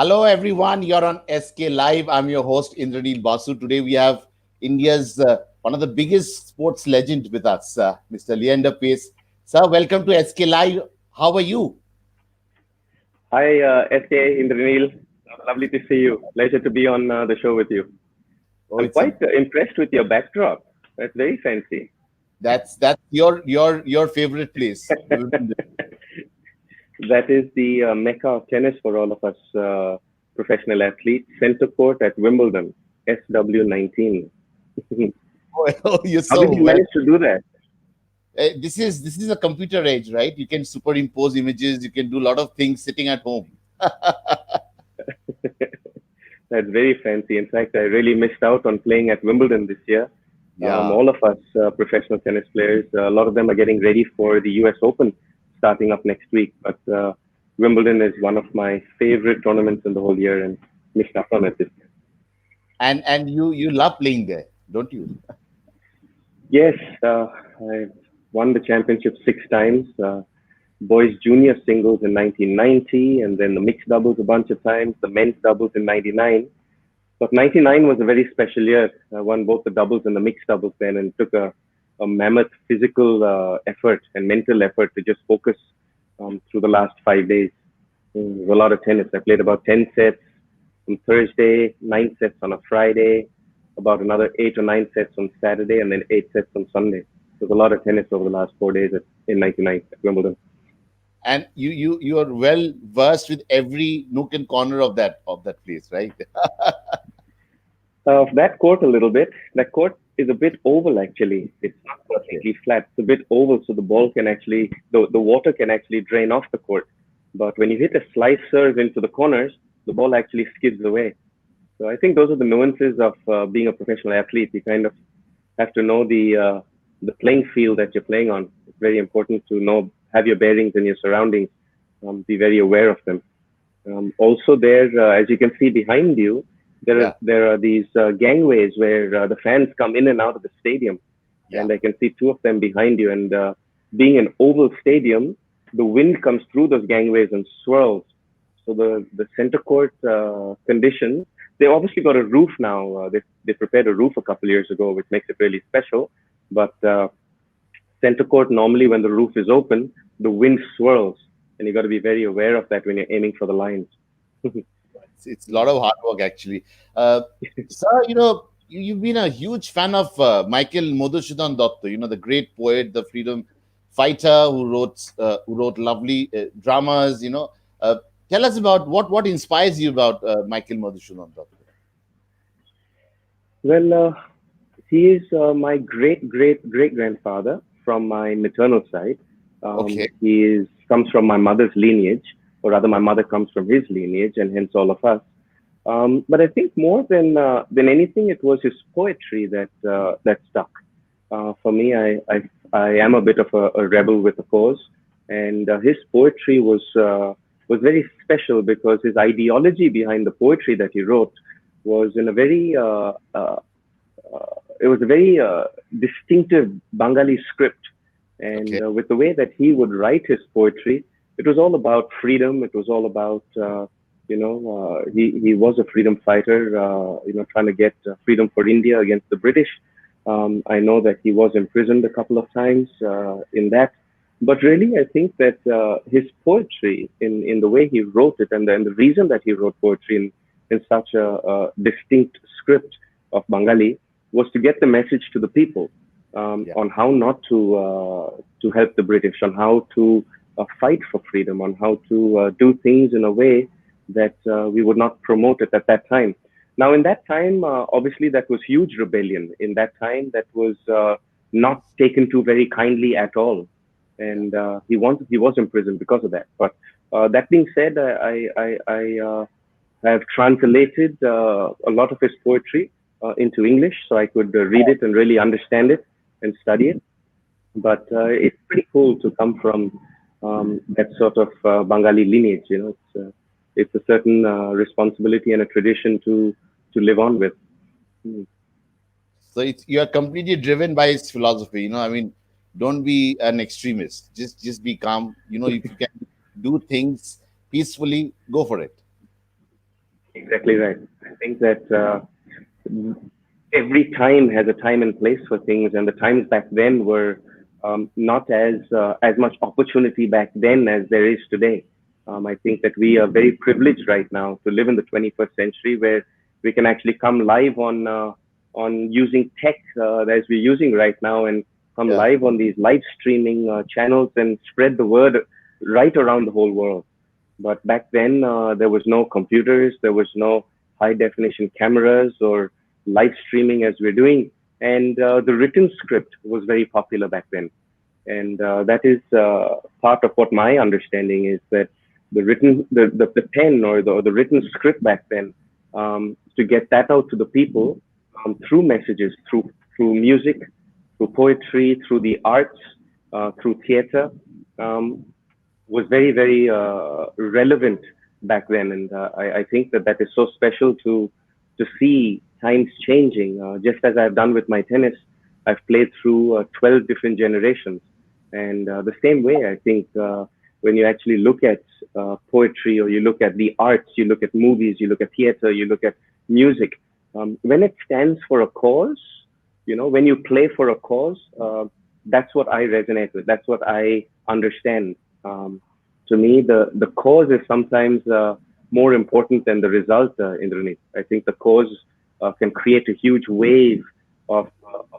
Hello, everyone. You're on SK Live. I'm your host, Indranil Basu. Today, we have India's one of the biggest sports legend with us, Mr. Leander Paes. Sir, welcome to SK Live. How are you? Hi, SK Indranil. Lovely to see you. Pleasure to be on the show with you. Oh, I'm it's a quite impressed with your backdrop. That's very fancy. that's your favorite place. That is the mecca of tennis for all of us professional athletes. Center court at Wimbledon, SW19. Oh, you're How did so you well. manage to do that? This is a computer age, right? You can superimpose images. You can do a lot of things sitting at home. That's very fancy. In fact, I really missed out on playing at Wimbledon this year. Yeah. All of us professional tennis players, a lot of them are getting ready for the US Open starting up next week. But Wimbledon is one of my favorite tournaments in the whole year and missed out on it this year. And you love playing there, don't you? Yes, I won the championship 6 times. Boys junior singles in 1990, and then the mixed doubles a bunch of times, the men's doubles in 99. But 99 was a very special year. I won both the doubles and the mixed doubles then and took a mammoth physical effort and mental effort to just focus through the last 5 days. It was a lot of tennis. I played about 10 sets on Thursday, 9 sets on a Friday, about another 8 or 9 sets on Saturday, and then 8 sets on Sunday. It was a lot of tennis over the last 4 days in 99 at Wimbledon. And you are well versed with every nook and corner of that place, right? That court a little bit. That court is a bit oval actually. It's not Okay. completely flat. It's a bit oval, so the ball can actually, the water can actually drain off the court. But when you hit a slice serve into the corners, the ball actually skids away. So I think those are the nuances of being a professional athlete. You kind of have to know the playing field that you're playing on. It's very important to know, have your bearings and your surroundings, be very aware of them. Also, there, as you can see behind you, Yeah, there are these gangways where the fans come in and out of the stadium, yeah. and I can see two of them behind you. And being an oval stadium, the wind comes through those gangways and swirls. So the center court conditions, they obviously got a roof now. They prepared a roof a couple of years ago, which makes it really special. But center court, normally when the roof is open, the wind swirls, and you got to be very aware of that when you're aiming for the lines. It's a lot of hard work, actually. Sir, you've been a huge fan of Michael Madhusudhan Dutta, the great poet, the freedom fighter who wrote lovely dramas. Uh, Tell us about what inspires you about Michael Madhusudhan Dutta. Well, he is my great great great grandfather from my maternal side. Okay. Comes from my mother's lineage, or rather, my mother comes from his lineage, and hence all of us. But I think more than anything, it was his poetry that stuck. For me, I am a bit of a rebel with a cause, and his poetry was very special because his ideology behind the poetry that he wrote was in a very it was a very distinctive Bengali script, and Okay. with the way that he would write his poetry, it was all about freedom. It was all about he was a freedom fighter, trying to get freedom for India against the British. I know that he was imprisoned a couple of times in that, but really, I think that his poetry, in the way he wrote it, and the reason that he wrote poetry in such a distinct script of Bengali was to get the message to the people Yeah. on how not to help the British, on how to fight for freedom, on how to do things in a way that we would not promote it at that time. Now, in that time, obviously, that was huge rebellion. In that time, that was not taken to very kindly at all, Yeah. and he was imprisoned because of that. But that being said, I have translated a lot of his poetry into English so I could read it and really understand it and study it. But it's pretty cool to come from that sort of Bengali lineage. It's a certain responsibility and a tradition to live on with. Mm. So you are completely driven by his philosophy. I mean, don't be an extremist. Just be calm. If you can do things peacefully, go for it. Exactly right. I think that every time has a time and place for things, and the times back then were not as much opportunity back then as there is today. I think that we are very privileged right now to live in the 21st century, where we can actually come live on using tech as we're using right now, and come Yeah. live on these live streaming channels and spread the word right around the whole world. But back then, there was no computers, there was no high definition cameras or live streaming as we're doing. And the written script was very popular back then. And that is part of what my understanding is, that the pen or the written script back then, to get that out to the people through messages, through music, through poetry, through the arts, through theater, um, was very, very relevant back then. And I think that that is so special to see times changing. Just as I've done with my tennis, I've played through 12 different generations. And the same way, I think when you actually look at poetry, or you look at the arts, you look at movies, you look at theater, you look at music, when it stands for a cause, when you play for a cause, that's what I resonate with. That's what I understand. Um, to me, the cause is sometimes more important than the result, Indraneet. I think the cause can create a huge wave of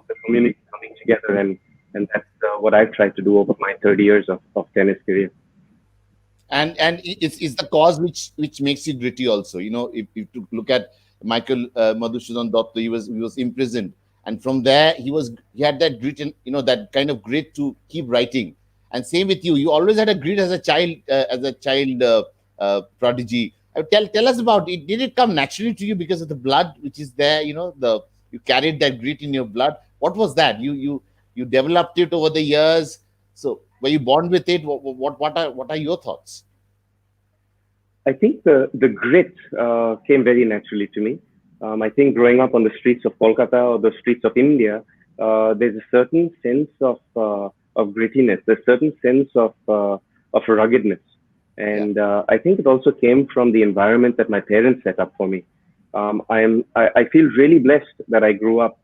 the community coming together, and that's what I've tried to do over my 30 years of tennis career. And it's the cause which makes it gritty also. If you look at Michael Madhusudhan Datta, he was imprisoned, and from there he had that grit, and that kind of grit to keep writing. And same with you always had a grit as a child, prodigy. Tell us about it. Did it come naturally to you because of the blood which is there? You carried that grit in your blood. What was that? You developed it over the years. So were you born with it? What are your thoughts? I think the grit came very naturally to me. I think growing up on the streets of Kolkata or the streets of India, there's a certain sense of grittiness, a certain sense of ruggedness, Yeah. and I think it also came from the environment that my parents set up for me. I feel really blessed that I grew up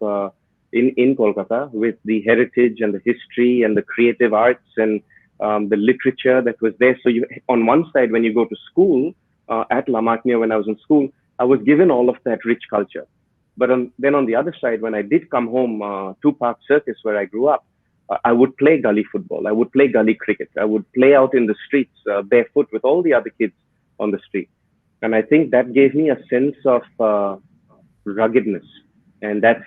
in Kolkata with the heritage and the history and the creative arts and the literature that was there. So on one side, when you go to school at La Martiniere, when I was in school, I was given all of that rich culture. But then on the other side, when I did come home to Park Circus, where I grew up, I would play gully football. I would play gully cricket. I would play out in the streets barefoot with all the other kids on the street. And I think that gave me a sense of ruggedness. And that's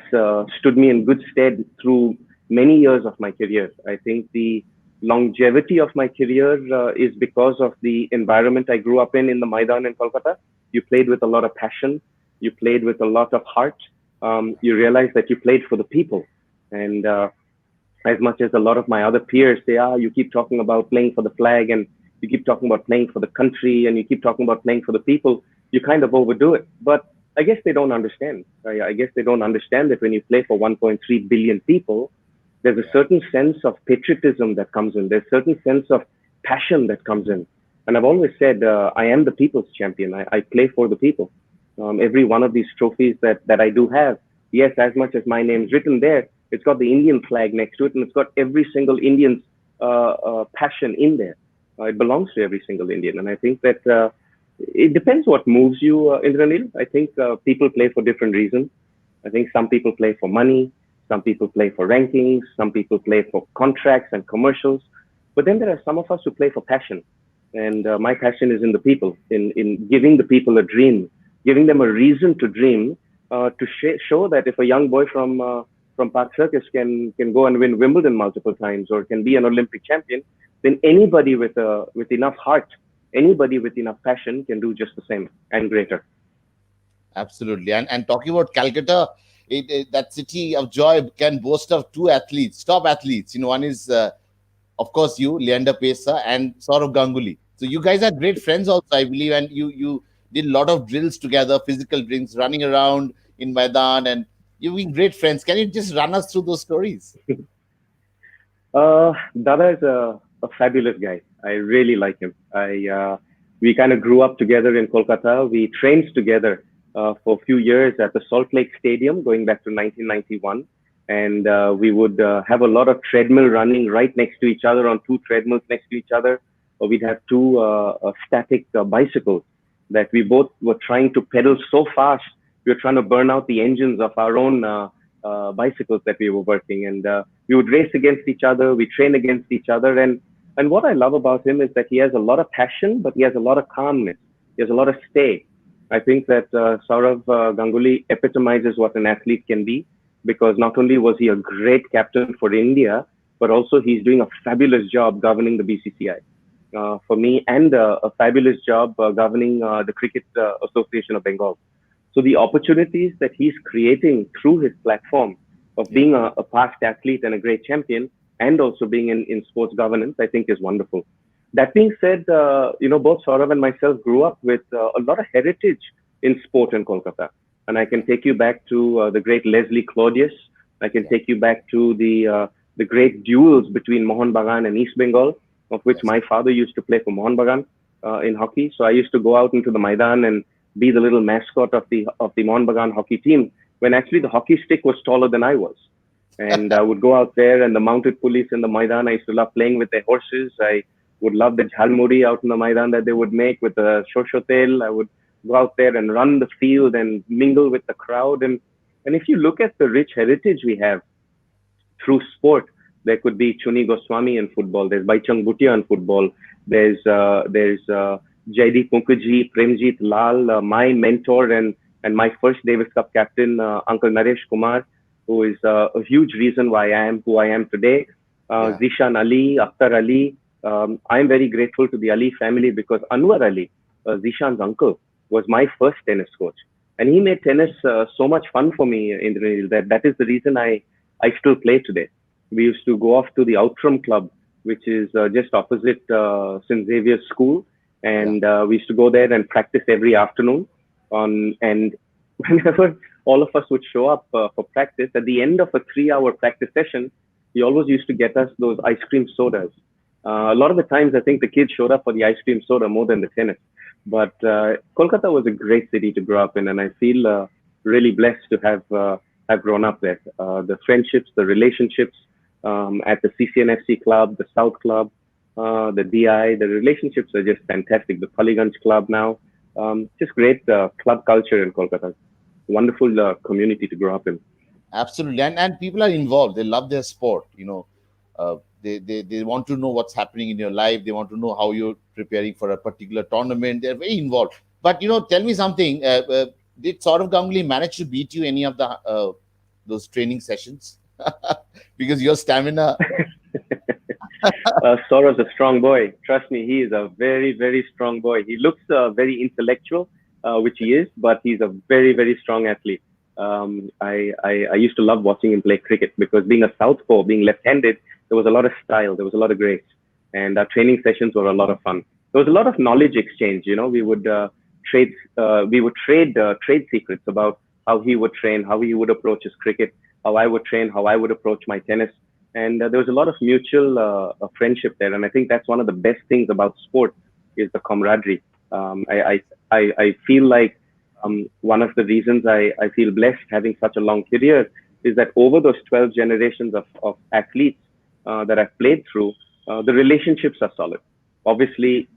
stood me in good stead through many years of my career. I think the longevity of my career is because of the environment I grew up in the Maidan in Kolkata. You played with a lot of passion. You played with a lot of heart. You realized that you played for the people. And as much as a lot of my other peers say, you keep talking about playing for the flag, and you keep talking about playing for the country, and you keep talking about playing for the people, you kind of overdo it. But I guess they don't understand. I guess they don't understand that when you play for 1.3 billion people, there's a Yeah. certain sense of patriotism that comes in. There's a certain sense of passion that comes in. And I've always said, I am the people's champion. I play for the people. Every one of these trophies that I do have, yes, as much as my name's written there, it's got the Indian flag next to it, and it's got every single Indian's passion in there. It belongs to every single Indian. And I think that it depends what moves you, Indranil. I think people play for different reasons. I think some people play for money, some people play for rankings, some people play for contracts and commercials. But then there are some of us who play for passion. And my passion is in the people, in giving the people a dream, giving them a reason to dream, to show that if a young boy from Park Circus can go and win Wimbledon multiple times or can be an Olympic champion, then anybody with enough heart, anybody with enough passion can do just the same and greater. Absolutely. And talking about Calcutta, that city of joy can boast of two athletes, top athletes. One is, of course, you, Leander Paes, and Saurav Ganguly. So you guys are great friends also, I believe, and you did a lot of drills together, physical drills, running around in Maidan, and you've been great friends. Can you just run us through those stories? Dada is a fabulous guy. I really like him. we kind of grew up together in Kolkata. We trained together for a few years at the Salt Lake Stadium, going back to 1991. And we would have a lot of treadmill running right next to each other on two treadmills next to each other. Or we'd have two static bicycles that we both were trying to pedal so fast. We were trying to burn out the engines of our own bicycles that we were working. And we would race against each other. We train against each other. And what I love about him is that he has a lot of passion, but he has a lot of calmness. He has a lot of stay. I think that Saurav Ganguly epitomizes what an athlete can be, because not only was he a great captain for India, but also he's doing a fabulous job governing the BCCI for me, and a fabulous job governing the Cricket Association of Bengal. So the opportunities that he's creating through his platform of Yeah. being a past athlete and a great champion, and also being in sports governance, I think is wonderful. That being said, both Saurav and myself grew up with a lot of heritage in sport in Kolkata. And I can take you back to the great Leslie Claudius. I can Yeah. take you back to the great duels between Mohun Bagan and East Bengal, of which Yes. my father used to play for Mohun Bagan in hockey. So I used to go out into the Maidan and be the little mascot of the Mohun Bagan hockey team, when actually the hockey stick was taller than I was. And I would go out there, and the mounted police in the Maidan, I used to love playing with their horses. I would love the jhalmuri out in the Maidan that they would make with the shoshotel. I would go out there and run the field and mingle with the crowd. And if you look at the rich heritage we have through sport, there could be Chuni Goswami in football. There's Baichung Bhutia in football. There's Jaideep Mukherjee, Premjit Lal, my mentor and my first Davis Cup captain, Uncle Naresh Kumar, who is a huge reason why I am who I am today. Yeah. Zishan Ali, Akhtar Ali. I'm very grateful to the Ali family, because Anwar Ali, Zishan's uncle, was my first tennis coach. And he made tennis so much fun for me, Indranil, that is the reason I still play today. We used to go off to the Outram Club, which is just opposite St. Xavier's School. Yeah. And we used to go there and practice every afternoon. And whenever all of us would show up for practice, at the end of a 3 hour practice session, he always used to get us those ice cream sodas. A lot of the times, I think the kids showed up for the ice cream soda more than the tennis. But Kolkata was a great city to grow up in, and I feel really blessed to have grown up there. The friendships, the relationships at the CCNFC club, the South Club, the DI, the relationships are just fantastic. The Paliganj club now, just great club culture in Kolkata. Wonderful community to grow up in. Absolutely. And people are involved. They love their sport. They want to know what's happening in your life. They want to know how you're preparing for a particular tournament. They're very involved. But tell me something. Did Saurav Ganguly manage to beat you any of the those training sessions? Because your stamina. Saurav's a strong boy. Trust me, he is a very, very strong boy. He looks very intellectual, which he is, but he's a very, very strong athlete. I used to love watching him play cricket, because being a southpaw, being left-handed, there was a lot of style, there was a lot of grace, and our training sessions were a lot of fun. There was a lot of knowledge exchange. We would trade secrets about how he would train, how he would approach his cricket, how I would train, how I would approach my tennis. And there was a lot of mutual friendship there. And I think that's one of the best things about sport, is the camaraderie. I feel like one of the reasons I feel blessed having such a long career is that over those 12 generations of athletes that I've played through, the relationships are solid. Obviously,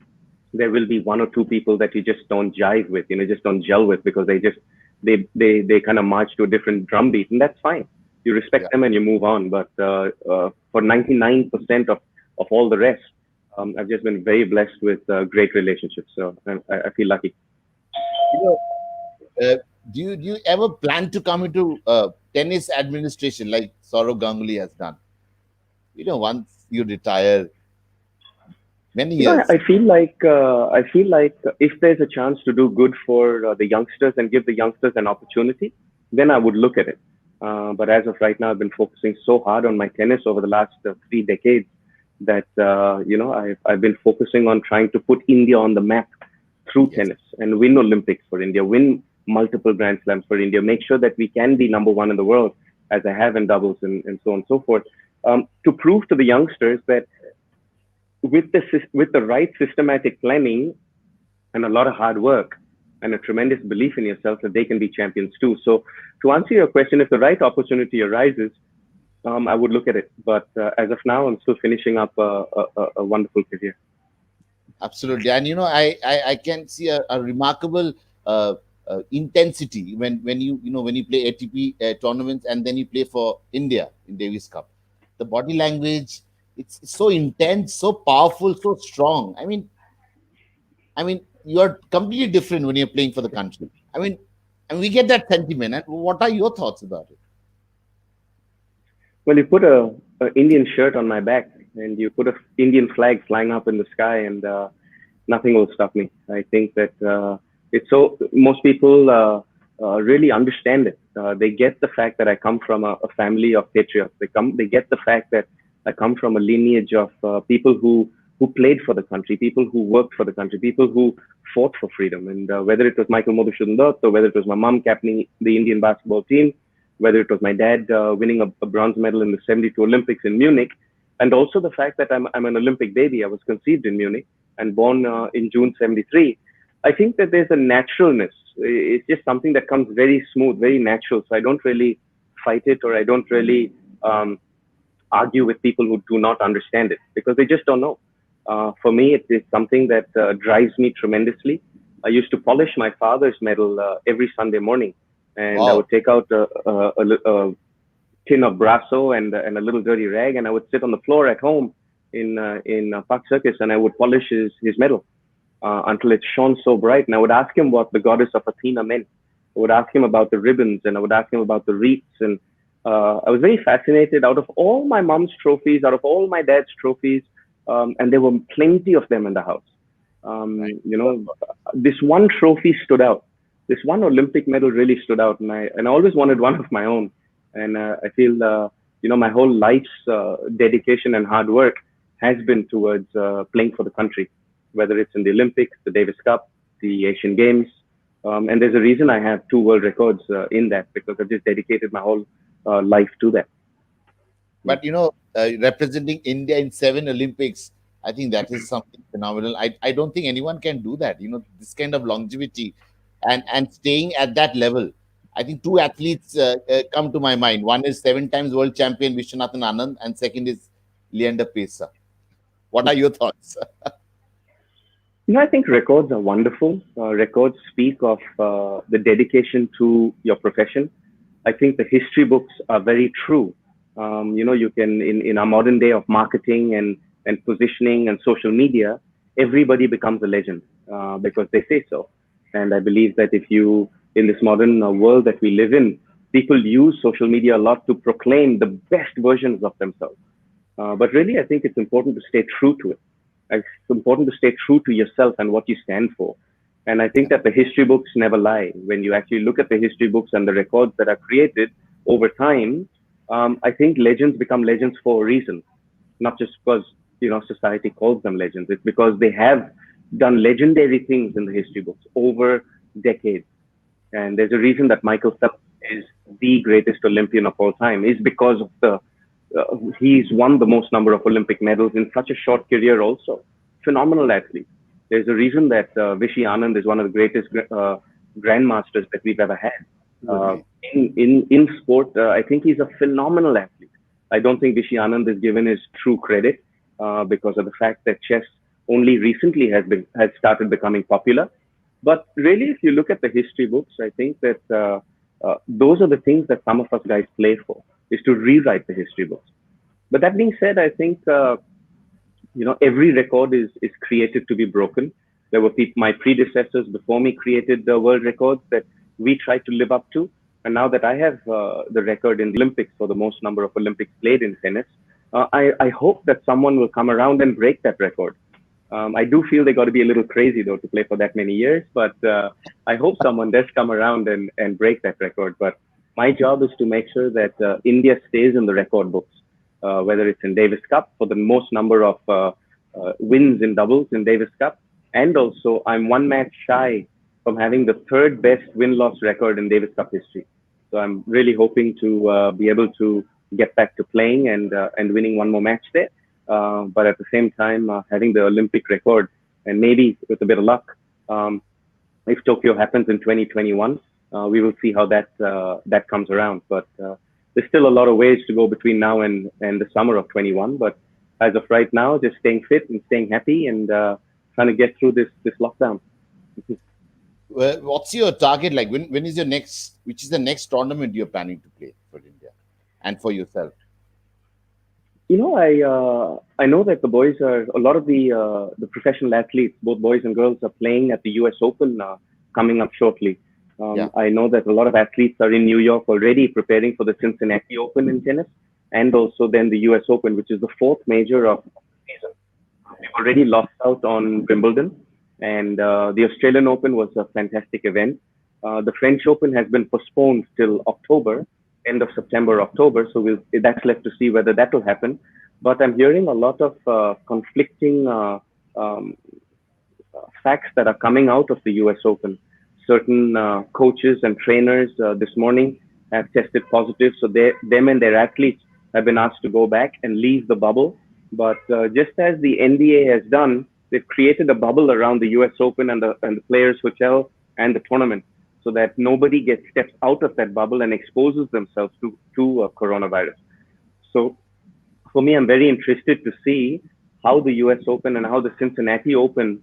there will be one or two people that you just don't jive with, just don't gel with, because they kind of march to a different drum beat, and that's fine. You Yeah. respect them and you move on. But for 99% of all the rest, I've just been very blessed with great relationships. So I feel lucky. You know, uh, do you ever plan to come into tennis administration like Saurav Ganguly has done? Once you retire, many years. I feel like if there's a chance to do good for the youngsters and give the youngsters an opportunity, then I would look at it. But as of right now, I've been focusing so hard on my tennis over the last 3 decades that I've been focusing on trying to put India on the map through Yes. tennis and win Olympics for India, win multiple Grand Slams for India, make sure that we can be number one in the world, as I have in doubles and so on and so forth, to prove to the youngsters that with the right systematic planning, and a lot of hard work and a tremendous belief in yourself that they can be champions too. So to answer your question, if the right opportunity arises, I would look at it. But as of now, I'm still finishing up a wonderful career. Absolutely, and I can see a remarkable intensity when when you play ATP tournaments and then you play for India in Davis Cup. The body language, it's so intense, so powerful, so strong. I mean, you're completely different when you're playing for the country. And we get that sentiment. And what are your thoughts about it? Well, you put a Indian shirt on my back and you put a Indian flag flying up in the sky, and nothing will stop me. I think that it's so most people really understand it. They get the fact that I come from a family of patriots. They get the fact that I come from a lineage of people who played for the country, people who worked for the country, people who fought for freedom. And whether it was Michael Madhusudhan Dutt, or whether it was my mom captaining the Indian basketball team, whether it was my dad winning a bronze medal in the '72 Olympics in Munich, and also the fact that I'm an Olympic baby. I was conceived in Munich and born in June '73. I think that there's a naturalness. It's just something that comes very smooth, very natural. So I don't really fight it, or I don't really argue with people who do not understand it, because they just don't know. For me, it is something that drives me tremendously. I used to polish my father's medal every Sunday morning, and I Wow. would take out a tin of Brasso and a little dirty rag, and I would sit on the floor at home in Park Circus, and I would polish his medal until it shone so bright. And I would ask him what the goddess of Athena meant. I would ask him about the ribbons, and I would ask him about the wreaths. And I was very fascinated. Out of all my mom's trophies, out of all my dad's trophies, and there were plenty of them in the house. Right. This one trophy stood out. This one Olympic medal really stood out, and I always wanted one of my own. And I feel my whole life's dedication and hard work has been towards playing for the country, whether it's in the Olympics, the Davis Cup, the Asian Games. And there's a reason I have two world records in that, because I've just dedicated my whole life to that. Yeah. But representing India in 7 Olympics, I think that is something phenomenal. I don't think anyone can do that. This kind of longevity and staying at that level. I think two athletes come to my mind. One is 7 times world champion Vishwanathan Anand, and second is Leander Paes. What are your thoughts? I think records are wonderful. Records speak of the dedication to your profession. I think the history books are very true. You can, in our modern day of marketing and positioning and social media, everybody becomes a legend because they say so. And I believe that in this modern world that we live in, people use social media a lot to proclaim the best versions of themselves. But really, I think it's important to stay true to it. It's important to stay true to yourself and what you stand for. And I think that the history books never lie. When you actually look at the history books and the records that are created over time, I think legends become legends for a reason, not just because society calls them legends. It's because they have done legendary things in the history books over decades. And there's a reason that Michael Phelps is the greatest Olympian of all time, is because of he's won the most number of Olympic medals in such a short career also. Phenomenal athlete. There's a reason that Vishy Anand is one of the greatest grandmasters that we've ever had. Uh, Absolutely. in sport, I think he's a phenomenal athlete. I don't think Vishy Anand is given his true credit because of the fact that chess only recently has started becoming popular. But really, if you look at the history books, I think that those are the things that some of us guys play for, is to rewrite the history books. But that being said, I think every record is created to be broken. There were my predecessors before me created the world records that we tried to live up to. And now that I have the record in the Olympics for the most number of Olympics played in tennis, I hope that someone will come around and break that record. I do feel they got to be a little crazy though to play for that many years, but I hope someone does come around and break that record. But my job is to make sure that India stays in the record books, whether it's in Davis Cup for the most number of wins in doubles in Davis Cup, and also I'm one match shy from having the third best win-loss record in Davis Cup history. So I'm really hoping to be able to get back to playing and winning one more match there. But at the same time, having the Olympic record, and maybe with a bit of luck, If Tokyo happens in 2021, we will see how that comes around. But there's still a lot of ways to go between now and the summer of 21. But as of right now, just staying fit and staying happy and trying to get through this lockdown. Well, what's your target like? When is your next? Which is the next tournament you're planning to play for India and for yourself? I know that the boys are a lot of the professional athletes, both boys and girls, are playing at the U.S. Open coming up shortly. Yeah. I know that a lot of athletes are in New York already preparing for the Cincinnati Open in tennis, and also then the U.S. Open, which is the fourth major of the season. We've already lost out on Wimbledon, and the Australian Open was a fantastic event. The French Open has been postponed till October, end of September, October. So that's left to see whether that will happen. But I'm hearing a lot of conflicting um, facts that are coming out of the U.S. Open. Certain coaches and trainers this morning have tested positive, so them and their athletes have been asked to go back and leave the bubble. But just as the NBA has done, they've created a bubble around the U.S. Open and the players' hotel and the tournament, so that nobody gets steps out of that bubble and exposes themselves to coronavirus. So for me, I'm very interested to see how the U.S. Open and how the Cincinnati Open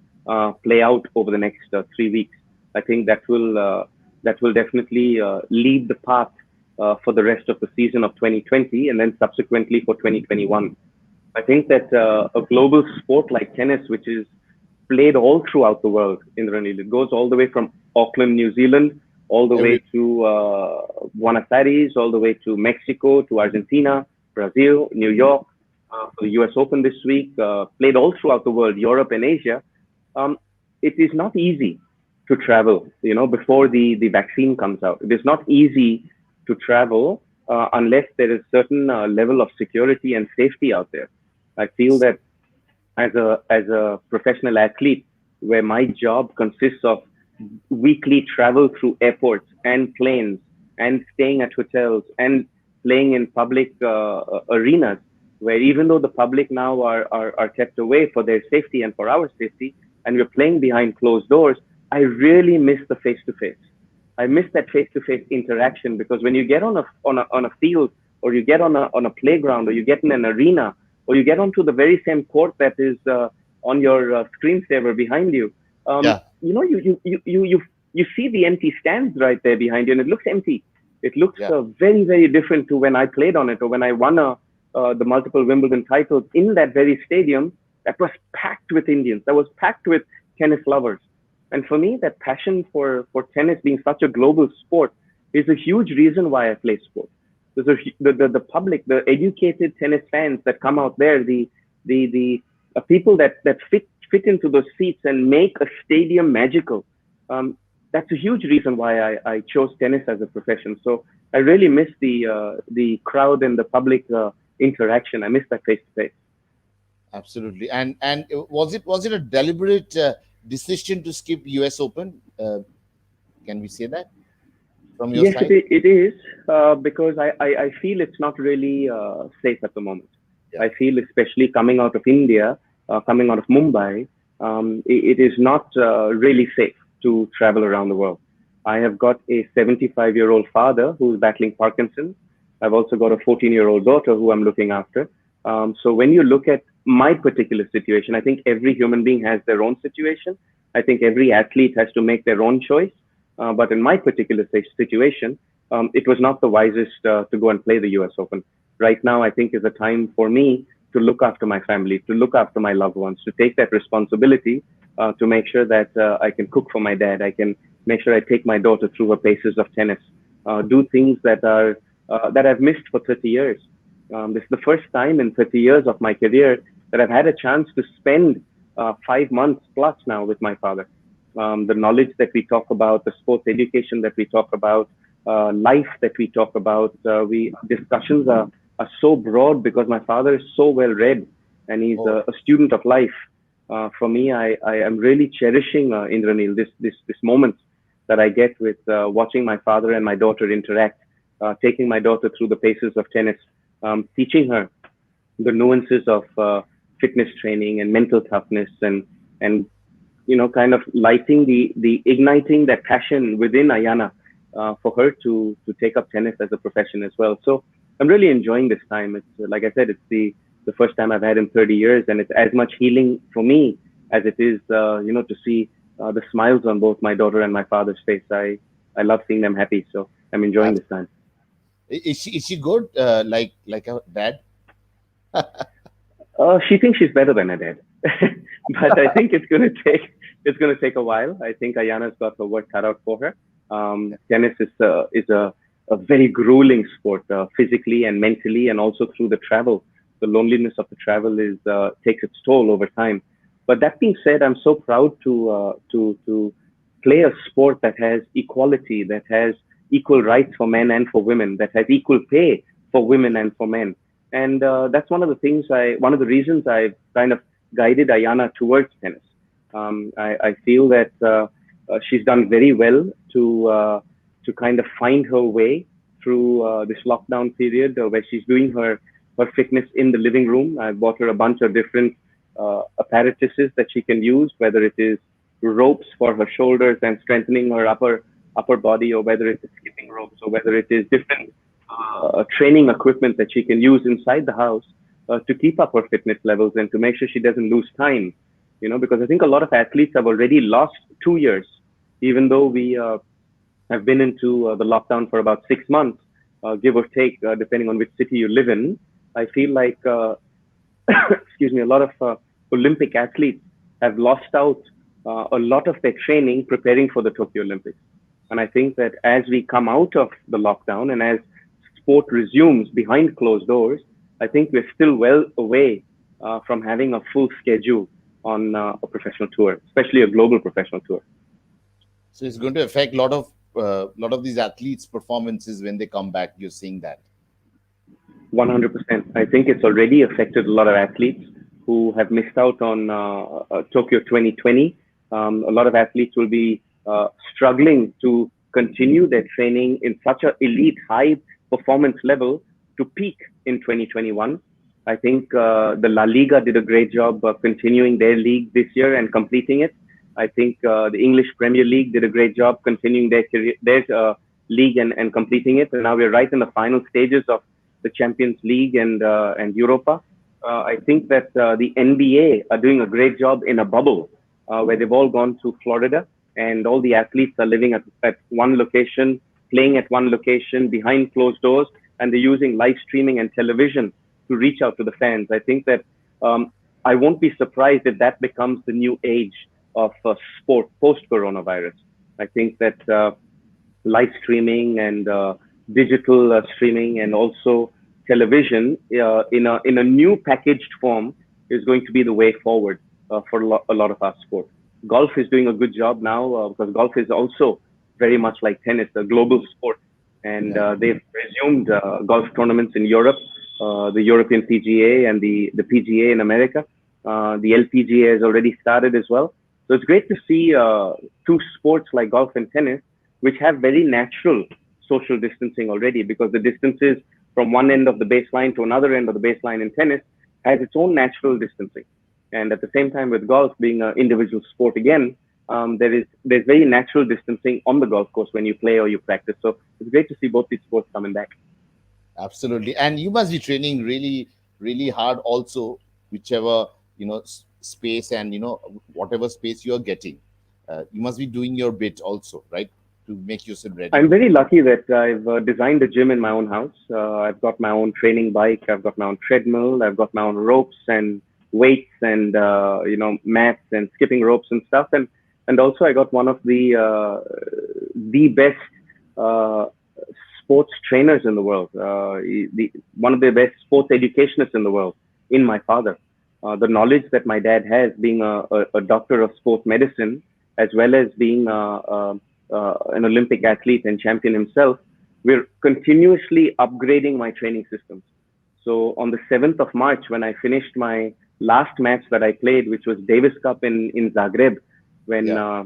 play out over the next 3 weeks. I think that will definitely lead the path for the rest of the season of 2020 and then subsequently for 2021. I think that a global sport like tennis, which is played all throughout the world, Indranil, it goes all the way from Auckland, New Zealand, all the way Every to Buenos Aires, all the way to Mexico, to Argentina, Brazil, New York, for the US Open this week, played all throughout the world, Europe and Asia. Um, it is not easy to travel, before the vaccine comes out. It is not easy to travel unless there is certain level of security and safety out there. I feel that as a professional athlete, where my job consists of weekly travel through airports and planes and staying at hotels and playing in public arenas, where even though the public now are kept away for their safety and for our safety, and we're playing behind closed doors, I really miss the face to face. I miss that face to face interaction, because when you get on a field, or you get on a playground, or you get in an arena, or you get onto the very same court that is on your screensaver behind you, yeah, you see the empty stands right there behind you, and it looks empty. It looks yeah. very, very different to when I played on it, or when I won the multiple Wimbledon titles in that very stadium that was packed with Indians, that was packed with tennis lovers. And for me, that passion for tennis being such a global sport is a huge reason why I play sport. There's the public, the educated tennis fans that come out there, the people that fit into those seats and make a stadium magical. That's a huge reason why I chose tennis as a profession. So I really miss the crowd and the public interaction. I miss that face to face. Absolutely. And was it a deliberate decision to skip US Open? Can we say that from your Yes, side? it is, because I feel it's not really safe at the moment. Yeah. I feel, especially coming out of India, coming out of Mumbai, it is not really safe to travel around the world. I have got a 75-year-old father who's battling Parkinson's. I've also got a 14-year-old daughter who I'm looking after. So when you look at my particular situation, I think every human being has their own situation. I think every athlete has to make their own choice. But in my particular situation, it was not the wisest to go and play the US Open. Right now, I think is a time for me to look after my family, to look after my loved ones, to take that responsibility, to make sure that I can cook for my dad. I can make sure I take my daughter through her paces of tennis, do things that I've missed for 30 years. This is the first time in 30 years of my career that I've had a chance to spend 5 months plus now with my father. The knowledge that we talk about, the sports education that we talk about, life that we talk about, we discussions are so broad because my father is so well read and he's Oh, a student of life. For me, I am really cherishing Indranil this moment that I get with watching my father and my daughter interact, taking my daughter through the paces of tennis, teaching her the nuances of fitness training and mental toughness and kind of lighting the igniting that passion within Ayana for her to take up tennis as a profession as well. So I'm really enjoying this time. It's like I said, it's the first time I've had in 30 years, and it's as much healing for me as it is, to see the smiles on both my daughter and my father's face. I love seeing them happy, so I'm enjoying Abs- this time. is she good? Like a dad? She thinks she's better than her dad, but I think it's gonna take a while. I think Ayana's got her work cut out for her. Tennis is a very grueling sport, physically and mentally, and also through the travel. The loneliness of the travel is takes its toll over time. But that being said, I'm so proud to play a sport that has equality, that has equal rights for men and for women, that has equal pay for women and for men. And that's one of the reasons I've kind of guided Ayana towards tennis. I feel that she's done very well to kind of find her way through this lockdown period, where she's doing her fitness in the living room. I bought her a bunch of different apparatuses that she can use, whether it is ropes for her shoulders and strengthening her upper body, or whether it is skipping ropes, or whether it is different training equipment that she can use inside the house to keep up her fitness levels and to make sure she doesn't lose time. Because I think a lot of athletes have already lost 2 years, even though we have been into the lockdown for about 6 months, give or take, depending on which city you live in. I feel like, excuse me, a lot of Olympic athletes have lost out a lot of their training preparing for the Tokyo Olympics. And I think that as we come out of the lockdown and as sport resumes behind closed doors, I think we're still well away from having a full schedule on a professional tour, especially a global professional tour. So it's going to affect a lot of these athletes' performances when they come back. You're seeing that. 100%. I think it's already affected a lot of athletes who have missed out on Tokyo 2020. A lot of athletes will be struggling to continue their training in such an elite, high performance level to peak in 2021. I think the La Liga did a great job continuing their league this year and completing it. I think the English Premier League did a great job continuing their league and completing it. And now we're right in the final stages of the Champions League and Europa. I think that the NBA are doing a great job in a bubble where they've all gone to Florida, and all the athletes are living at one location, playing at one location behind closed doors, and they're using live streaming and television to reach out to the fans. I think that I won't be surprised if that becomes the new age of sport post coronavirus. I think that live streaming and digital streaming and also television in a new packaged form is going to be the way forward for a lot of our sport. Golf is doing a good job now because golf is also very much like tennis, a global sport, and Yeah. they've resumed golf tournaments in Europe, the European PGA and the PGA in America. The LPGA has already started as well. So it's great to see two sports like golf and tennis, which have very natural social distancing already, because the distances from one end of the baseline to another end of the baseline in tennis has its own natural distancing. And at the same time, with golf being an individual sport again, there's very natural distancing on the golf course when you play or you practice. So it's great to see both these sports coming back. Absolutely. And you must be training really, really hard also, whichever, space and, whatever space you're getting. You must be doing your bit also, right? To make yourself ready. I'm very lucky that I've designed a gym in my own house. I've got my own training bike. I've got my own treadmill. I've got my own ropes and weights and mats and skipping ropes and stuff. And also I got one of the best sports trainers in the world. One of the best sports educationists in the world in my father. The knowledge that my dad has, being a doctor of sports medicine, as well as being an Olympic athlete and champion himself, we're continuously upgrading my training systems. So on the 7th of March, when I finished my last match that I played, which was Davis Cup in Zagreb, when Yeah.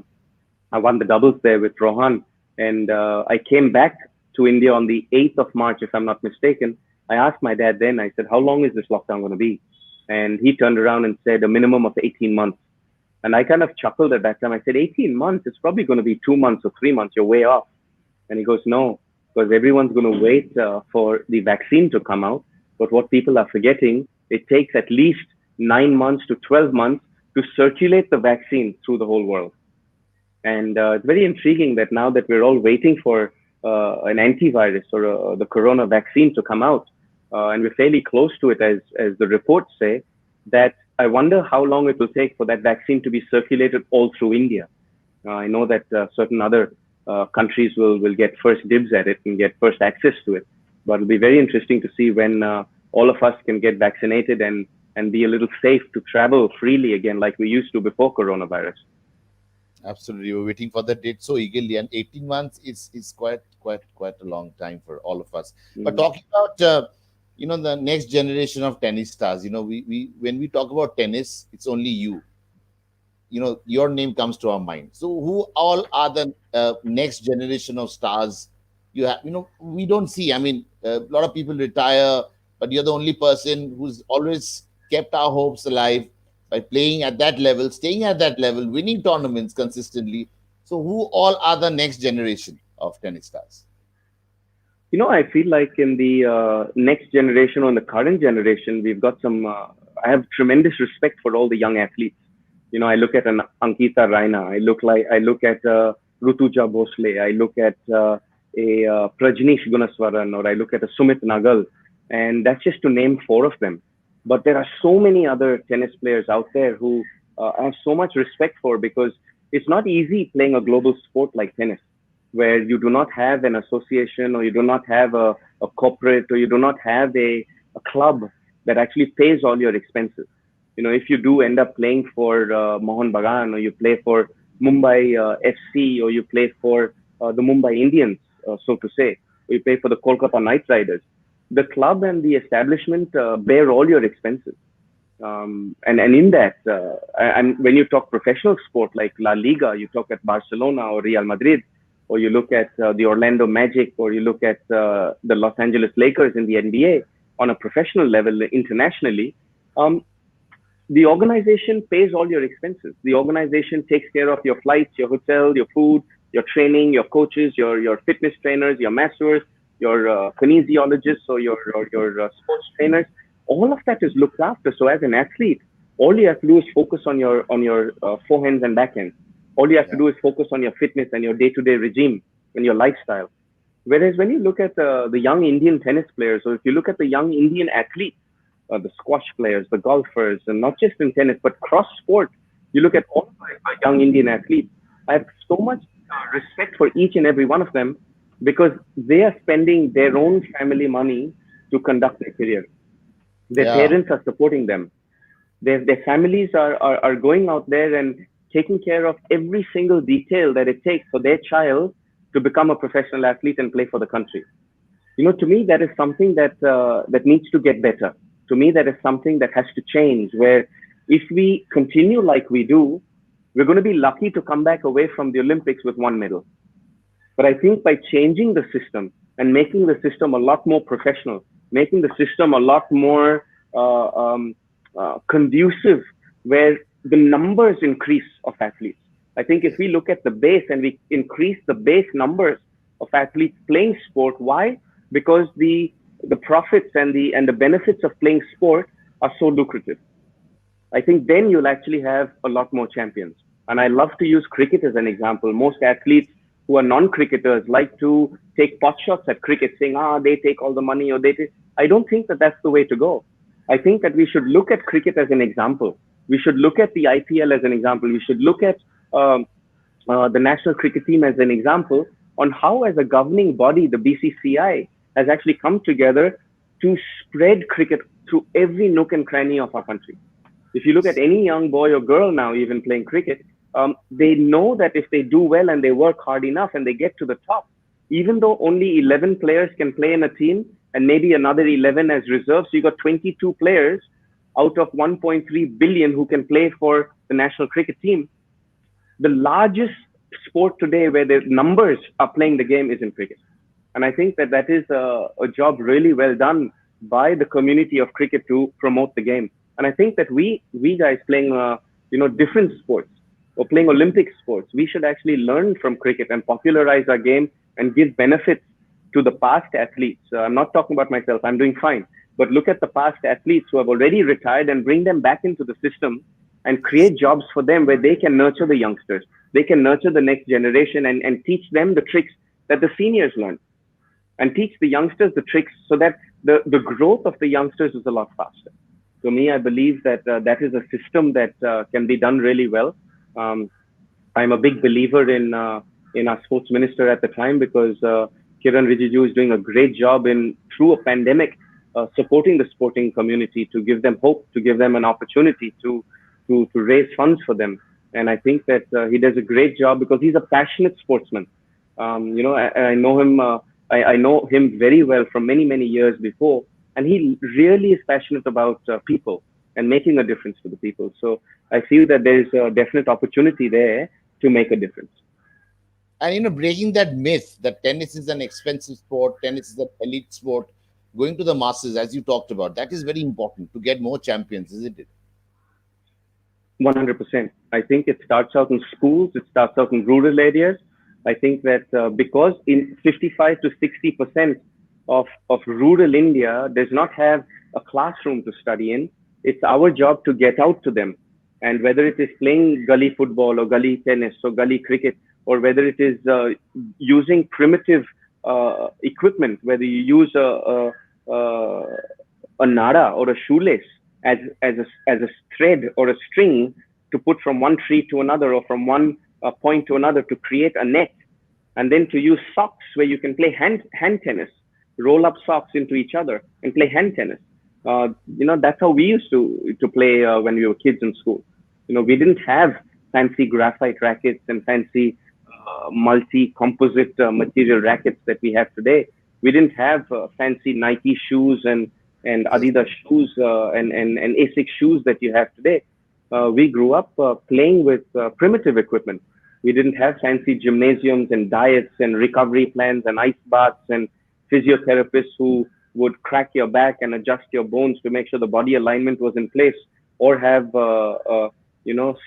I won the doubles there with Rohan, and I came back to India on the 8th of March, if I'm not mistaken. I asked my dad then, I said, how long is this lockdown going to be? And he turned around and said, a minimum of 18 months. And I kind of chuckled at that time. I said, 18 months? It's probably going to be 2 months or 3 months. You're way off. And he goes, no, because everyone's going to wait for the vaccine to come out. But what people are forgetting, it takes at least 9 months to 12 months to circulate the vaccine through the whole world. And it's very intriguing that now that we're all waiting for an antivirus or the corona vaccine to come out, and we're fairly close to it, as the reports say, that I wonder how long it will take for that vaccine to be circulated all through India. I know that certain other countries will get first dibs at it and get first access to it. But it'll be very interesting to see when all of us can get vaccinated and be a little safe to travel freely again like we used to before coronavirus. Absolutely, we're waiting for the date so eagerly, and 18 months is quite a long time for all of us. But Mm. talking about the next generation of tennis stars, we when we talk about tennis, it's only your name comes to our mind. So who all are the next generation of stars you have? We don't see. I mean, a lot of people retire, but you're the only person who's always kept our hopes alive by playing at that level, staying at that level, winning tournaments consistently. So who all are the next generation of tennis stars? I feel like in the next generation or in the current generation, we've got some. I have tremendous respect for all the young athletes. I look at an Ankita Raina. I look at Rutuja Bhosle. I look at a Prajneesh Gunaswaran, or I look at a Sumit Nagal, and that's just to name four of them. But there are so many other tennis players out there who I have so much respect for, because it's not easy playing a global sport like tennis, where you do not have an association, or you do not have a corporate, or you do not have a club that actually pays all your expenses. If you do end up playing for Mohun Bagan, or you play for Mumbai FC, or you play for the Mumbai Indians, so to say, or you play for the Kolkata Knight Riders, the club and the establishment bear all your expenses. And in that, and when you talk professional sport like La Liga, you talk at Barcelona or Real Madrid, or you look at the Orlando Magic, or you look at the Los Angeles Lakers in the NBA on a professional level internationally, the organization pays all your expenses. The organization takes care of your flights, your hotel, your food, your training, your coaches, your fitness trainers, your masseurs, your kinesiologists, or your sports trainers. All of that is looked after. So as an athlete, all you have to do is focus on your forehands and backhands. All you have to Yeah, do is focus on your fitness and your day-to-day regime and your lifestyle. Whereas when you look at the young Indian tennis players, or if you look at the young Indian athletes, the squash players, the golfers, and not just in tennis, but cross sport, you look at all of our young Indian athletes. I have so much respect for each and every one of them, because they are spending their own family money to conduct their career. Their yeah, parents are supporting them. Their families are going out there and taking care of every single detail that it takes for their child to become a professional athlete and play for the country. To me, that is something that needs to get better. To me, that is something that has to change. Where if we continue like we do, we're going to be lucky to come back away from the Olympics with one medal. But I think by changing the system and making the system a lot more professional, making the system a lot more conducive, where the numbers increase of athletes. I think if we look at the base and we increase the base numbers of athletes playing sport, why? Because the profits and the benefits of playing sport are so lucrative. I think then you'll actually have a lot more champions. And I love to use cricket as an example. Most athletes who are non-cricketers like to take pot shots at cricket, saying, they take all the money, or they take. I don't think that that's the way to go. I think that we should look at cricket as an example. We should look at the IPL as an example. We should look at um, the national cricket team as an example on how, as a governing body, the BCCI has actually come together to spread cricket through every nook and cranny of our country. If you look at any young boy or girl now, even playing cricket, they know that if they do well and they work hard enough and they get to the top, even though only 11 players can play in a team and maybe another 11 as reserves, so you got 22 players out of 1.3 billion who can play for the national cricket team. The largest sport today where the numbers are playing the game is in cricket. And I think that that is a job really well done by the community of cricket to promote the game. And I think that we guys playing different sports or playing Olympic sports. We should actually learn from cricket and popularize our game and give benefits to the past athletes. I'm not talking about myself. I'm doing fine. But look at the past athletes who have already retired and bring them back into the system and create jobs for them where they can nurture the youngsters. They can nurture the next generation and teach them the tricks that the seniors learned and teach the youngsters the tricks so that the growth of the youngsters is a lot faster. To me, I believe that that is a system that can be done really well. Um, I'm a big believer in our sports minister at the time because Kiran Rijiju is doing a great job in through a pandemic supporting the sporting community to give them hope, to give them an opportunity to raise funds for them. And I think that he does a great job because he's a passionate sportsman. I know him. I know him very well from many years before, and he really is passionate about people and making a difference to the people. So I feel that there is a definite opportunity there to make a difference. And breaking that myth that tennis is an expensive sport, tennis is an elite sport, going to the masses, as you talked about, that is very important to get more champions, isn't it? 100%. I think it starts out in schools. It starts out in rural areas. I think that because in 55 to 60% of rural India does not have a classroom to study in, it's our job to get out to them. And whether it is playing gully football or gully tennis or gully cricket, or whether it is using primitive equipment, whether you use a nada or a shoelace as a thread or a string to put from one tree to another or from one point to another to create a net, and then to use socks where you can play hand tennis, roll up socks into each other and play hand tennis. That's how we used to play when we were kids in school. We didn't have fancy graphite rackets and fancy multi-composite material rackets that we have today. We didn't have fancy Nike shoes and Yes. Adidas shoes and ASIC shoes that you have today. We grew up playing with primitive equipment. We didn't have fancy gymnasiums and diets and recovery plans and ice baths and physiotherapists who would crack your back and adjust your bones to make sure the body alignment was in place, or have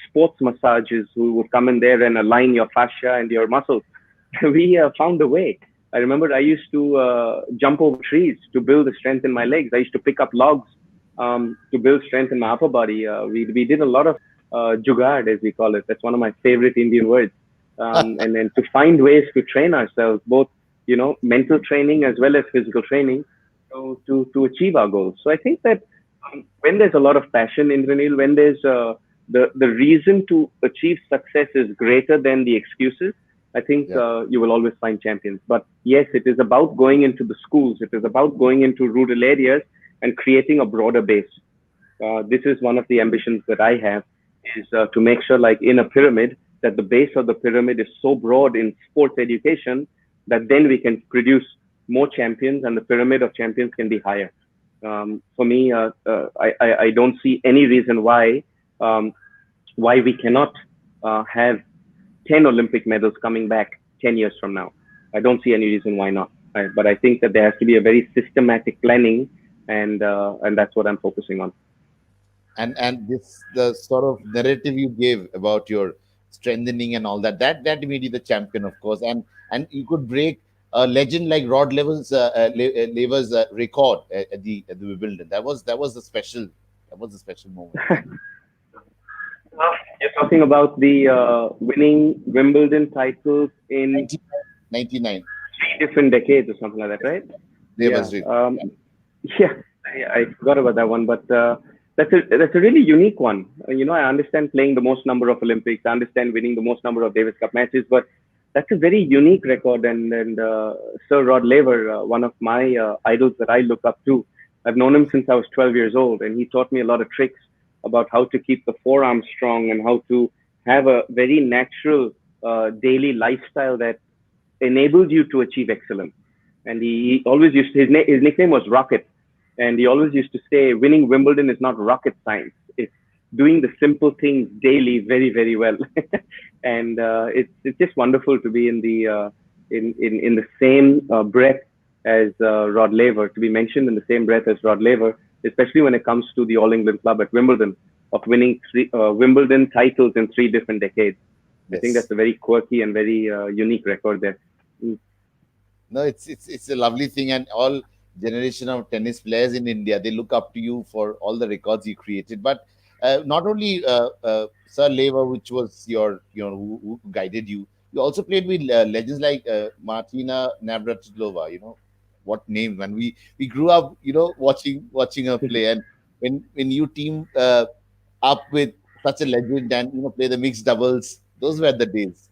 sports massages who would come in there and align your fascia and your muscles. We found a way. I remember I used to jump over trees to build the strength in my legs. I used to pick up logs to build strength in my upper body. We did a lot of jugaad, as we call it. That's one of my favorite Indian words. And then to find ways to train ourselves, both mental training as well as physical training, to achieve our goals. So I think that when there's a lot of passion, Indranil, when there's the reason to achieve success is greater than the excuses, I think Yeah. you will always find champions. But yes, it is about going into the schools. It is about going into rural areas and creating a broader base. This is one of the ambitions that I have, is to make sure, like in a pyramid, that the base of the pyramid is so broad in sports education that then we can produce more champions and the pyramid of champions can be higher. For me, I don't see any reason why we cannot have 10 Olympic medals coming back 10 years from now. I don't see any reason why not. But I think that there has to be a very systematic planning, and that's what I'm focusing on. And this, the sort of narrative you gave about your strengthening and all that made you the champion, of course. And you could break a legend like Rod Laver's record at the Wimbledon. That was a special moment. You're talking about the winning Wimbledon titles in 1999. three different decades or something like that, right? Yeah. Laver's record. Yeah, I forgot about that one, but that's a really unique one. I understand playing the most number of Olympics. I understand winning the most number of Davis Cup matches, but that's a very unique record. And Sir Rod Laver, one of my idols that I look up to, I've known him since I was 12 years old, and he taught me a lot of tricks about how to keep the forearm strong and how to have a very natural daily lifestyle that enables you to achieve excellence. And he always used his nickname was Rocket, and he always used to say, "Winning Wimbledon is not rocket science; it's doing the simple things daily very well." And it's just wonderful to be in the same breath as Rod Laver, to be mentioned in the same breath as Rod Laver, especially when it comes to the All England Club at Wimbledon. of winning Wimbledon titles in 3 different decades. I think Yes. that's a very quirky and very unique record there. Mm. No, it's a lovely thing, and all generation of tennis players in India, they look up to you for all the records you created. But not only Sir Lever, which was your who guided you, you also played with legends like Martina Navratilova. What name, man? We grew up, watching her play, and when you team up with such a legend and play the mixed doubles, those were the days.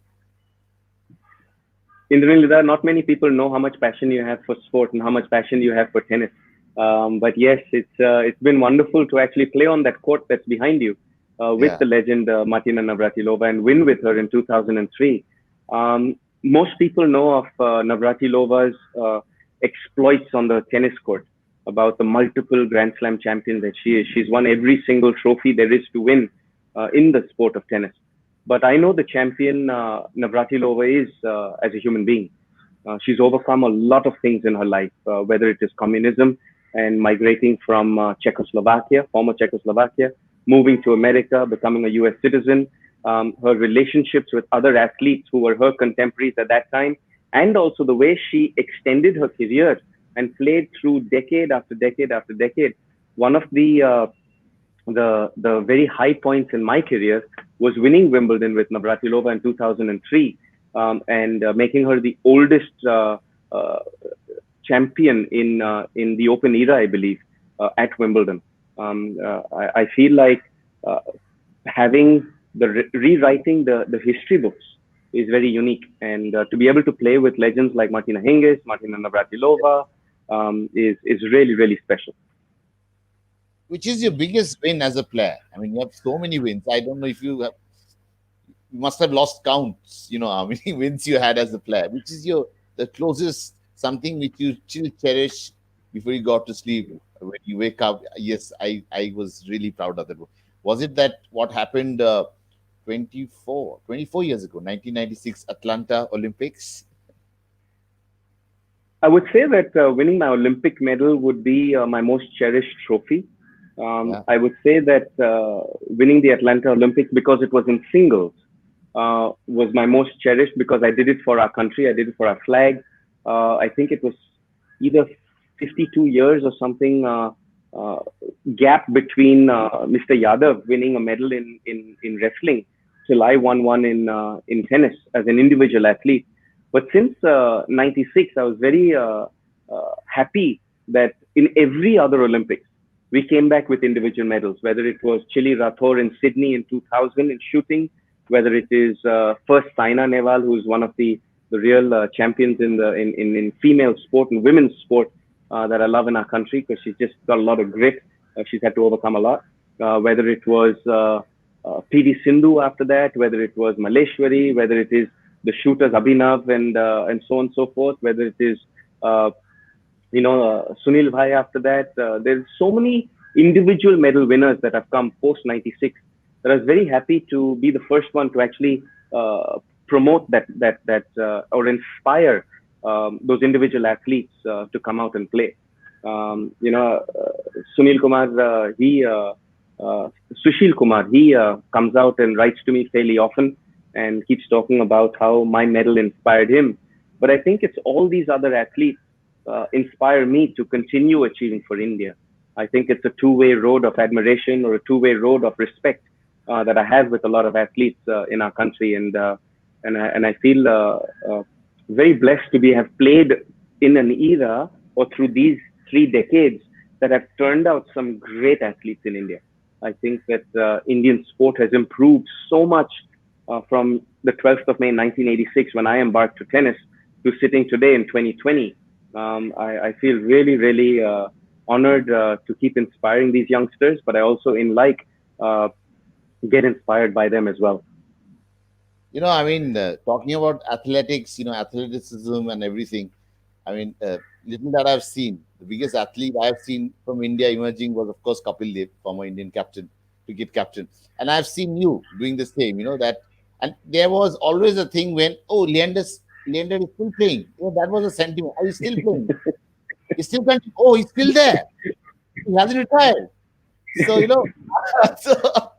Indranil, not many people know how much passion you have for sport and how much passion you have for tennis. But yes, it's been wonderful to actually play on that court that's behind you with Yeah. the legend Martina Navratilova and win with her in 2003. Most people know of Navratilova's exploits on the tennis court, about the multiple Grand Slam champion that she is. She's won every single trophy there is to win in the sport of tennis. But I know the champion Navratilova is as a human being. She's overcome a lot of things in her life, whether it is communism and migrating from Czechoslovakia, former Czechoslovakia, moving to America, becoming a US citizen, her relationships with other athletes who were her contemporaries at that time, and also the way she extended her career and played through decade after decade after decade. One of the very high points in my career was winning Wimbledon with Navratilova in 2003, and making her the oldest uh, champion in the Open era, I believe, at Wimbledon. I feel like uh, having rewriting the history books is very unique, and to be able to play with legends like Martina Hingis, Martina Navratilova, is really really special. Which is your biggest win as a player? I mean, you have so many wins. I don't know if you must have lost counts. How many wins you had as a player. Which is the closest something which you still cherish before you go to sleep when you wake up? Yes, I was really proud of that. Was it that what happened 24 years ago, 1996 Atlanta Olympics? I would say that winning my Olympic medal would be my most cherished trophy. Yeah. I would say that winning the Atlanta Olympics, because it was in singles, was my most cherished, because I did it for our country. I did it for our flag. I think it was either 52 years or something uh, gap between Mr. Yadav winning a medal in wrestling till I won one in tennis as an individual athlete. But since '96, I was very happy that in every other Olympics, we came back with individual medals, whether it was Chili Rathore in Sydney in 2000 in shooting, whether it is first Saina Nehwal, who's one of the real champions in female sport and women's sport that I love in our country, because she's just got a lot of grit. She's had to overcome a lot. Whether it was P.D. Sindhu after that, whether it was Maleshwari, whether it is the shooters Abhinav and so on and so forth, whether it is uh, Sunil Bhai after that. There's so many individual medal winners that have come post '96 that I was very happy to be the first one to actually promote that or inspire those individual athletes to come out and play. Sunil Kumar, Sushil Kumar, he comes out and writes to me fairly often and keeps talking about how my medal inspired him. But I think it's all these other athletes inspire me to continue achieving for India. I think it's a two-way road of admiration or a two-way road of respect that I have with a lot of athletes in our country, and I feel very blessed to be have played in an era or through these 3 decades that have turned out some great athletes in India. I think that Indian sport has improved so much from the 12th of May 1986 when I embarked to tennis to sitting today in 2020. I feel really, really honored to keep inspiring these youngsters, but I also in like uh, get inspired by them as well. I mean, talking about athletics, athleticism and everything. I mean, little that I've seen, the biggest athlete I've seen from India emerging was, of course, Kapil Dev, former Indian captain, cricket captain. And I've seen you doing the same, that. And there was always a thing when, oh, Leander is still playing. That was a sentiment. Are you still playing? He's still continuing. Oh, he's still there. He hasn't retired. So, so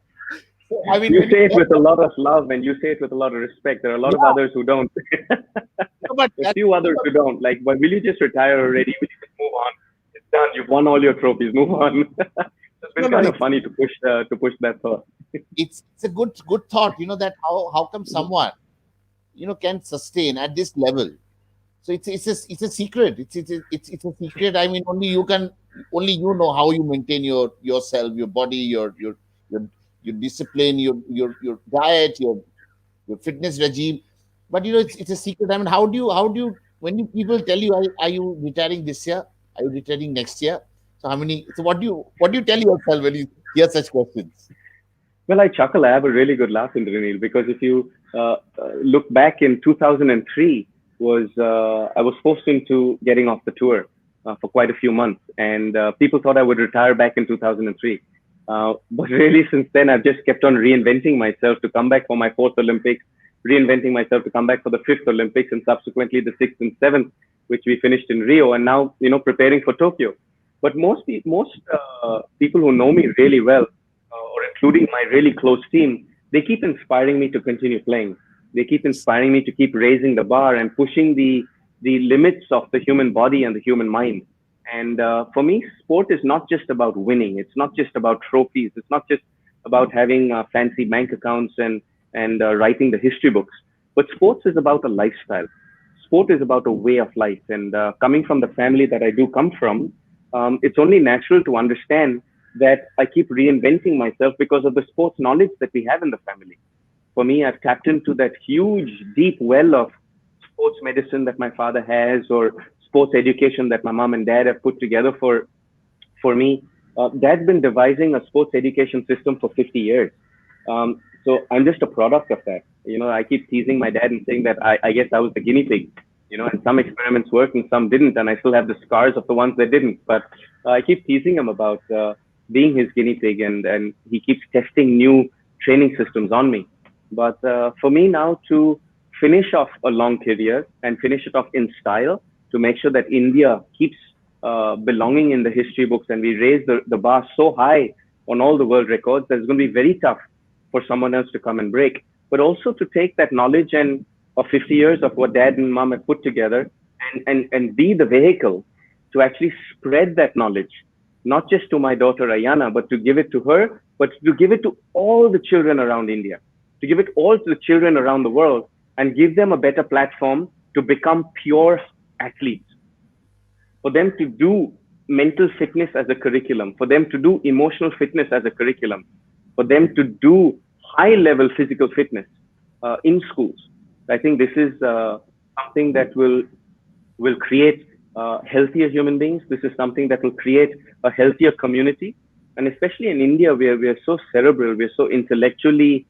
So, I mean, You when you say it get with a lot of love and you say it with a lot of respect. There are a lot of yeah, others who don't. no, but A that's few others who don't. Like, but will you just retire already? Will you just move on? It's done. You've won all your trophies. Move on. It's no, been no, kind of funny to push that thought. it's a good thought. That how come someone can sustain at this level. So it's a secret. It's a secret. I mean, only you know how you maintain yourself, your body, your your discipline, your diet, your fitness regime. But it's a secret. I mean, how do you when you people tell you, are you retiring this year? Are you retiring next year? So how many? So what do you tell yourself when you hear such questions? Well, I chuckle. I have a really good laugh in Renil because if you look back in 2003, was I was forced into getting off the tour for quite a few months, and people thought I would retire back in 2003. But really, since then, I've just kept on reinventing myself to come back for my fourth Olympics, reinventing myself to come back for the fifth Olympics, and subsequently the sixth and seventh, which we finished in Rio, and now preparing for Tokyo. But most people who know me really well or including my really close team, they keep inspiring me to continue playing. They keep inspiring me to keep raising the bar and pushing the limits of the human body and the human mind. And for me, sport is not just about winning. It's not just about trophies. It's not just about having fancy bank accounts and writing the history books. But sports is about a lifestyle. Sport is about a way of life. And coming from the family that I do come from, it's only natural to understand that I keep reinventing myself because of the sports knowledge that we have in the family. For me, I've tapped into that huge, deep well of sports medicine that my father has, or sports education that my mom and dad have put together for me. Dad's been devising a sports education system for 50 years. So I'm just a product of that. I keep teasing my dad and saying that I guess I was the guinea pig. And some experiments worked and some didn't, and I still have the scars of the ones that didn't. But I keep teasing him about being his guinea pig, and he keeps testing new training systems on me. But for me now to finish off a long career and finish it off in style, to make sure that India keeps belonging in the history books and we raise the bar so high on all the world records that it's going to be very tough for someone else to come and break. But also to take that knowledge and of 50 years of what dad and mom have put together and be the vehicle to actually spread that knowledge, not just to my daughter Ayana, but to give it to her, but to give it to all the children around India, to give it all to the children around the world and give them a better platform to become pure athletes, for them to do mental fitness as a curriculum, for them to do emotional fitness as a curriculum, for them to do high level physical fitness in schools. I think this is something that will create healthier human beings. This is something that will create a healthier community. And especially in India, where we are so cerebral, we're so intellectually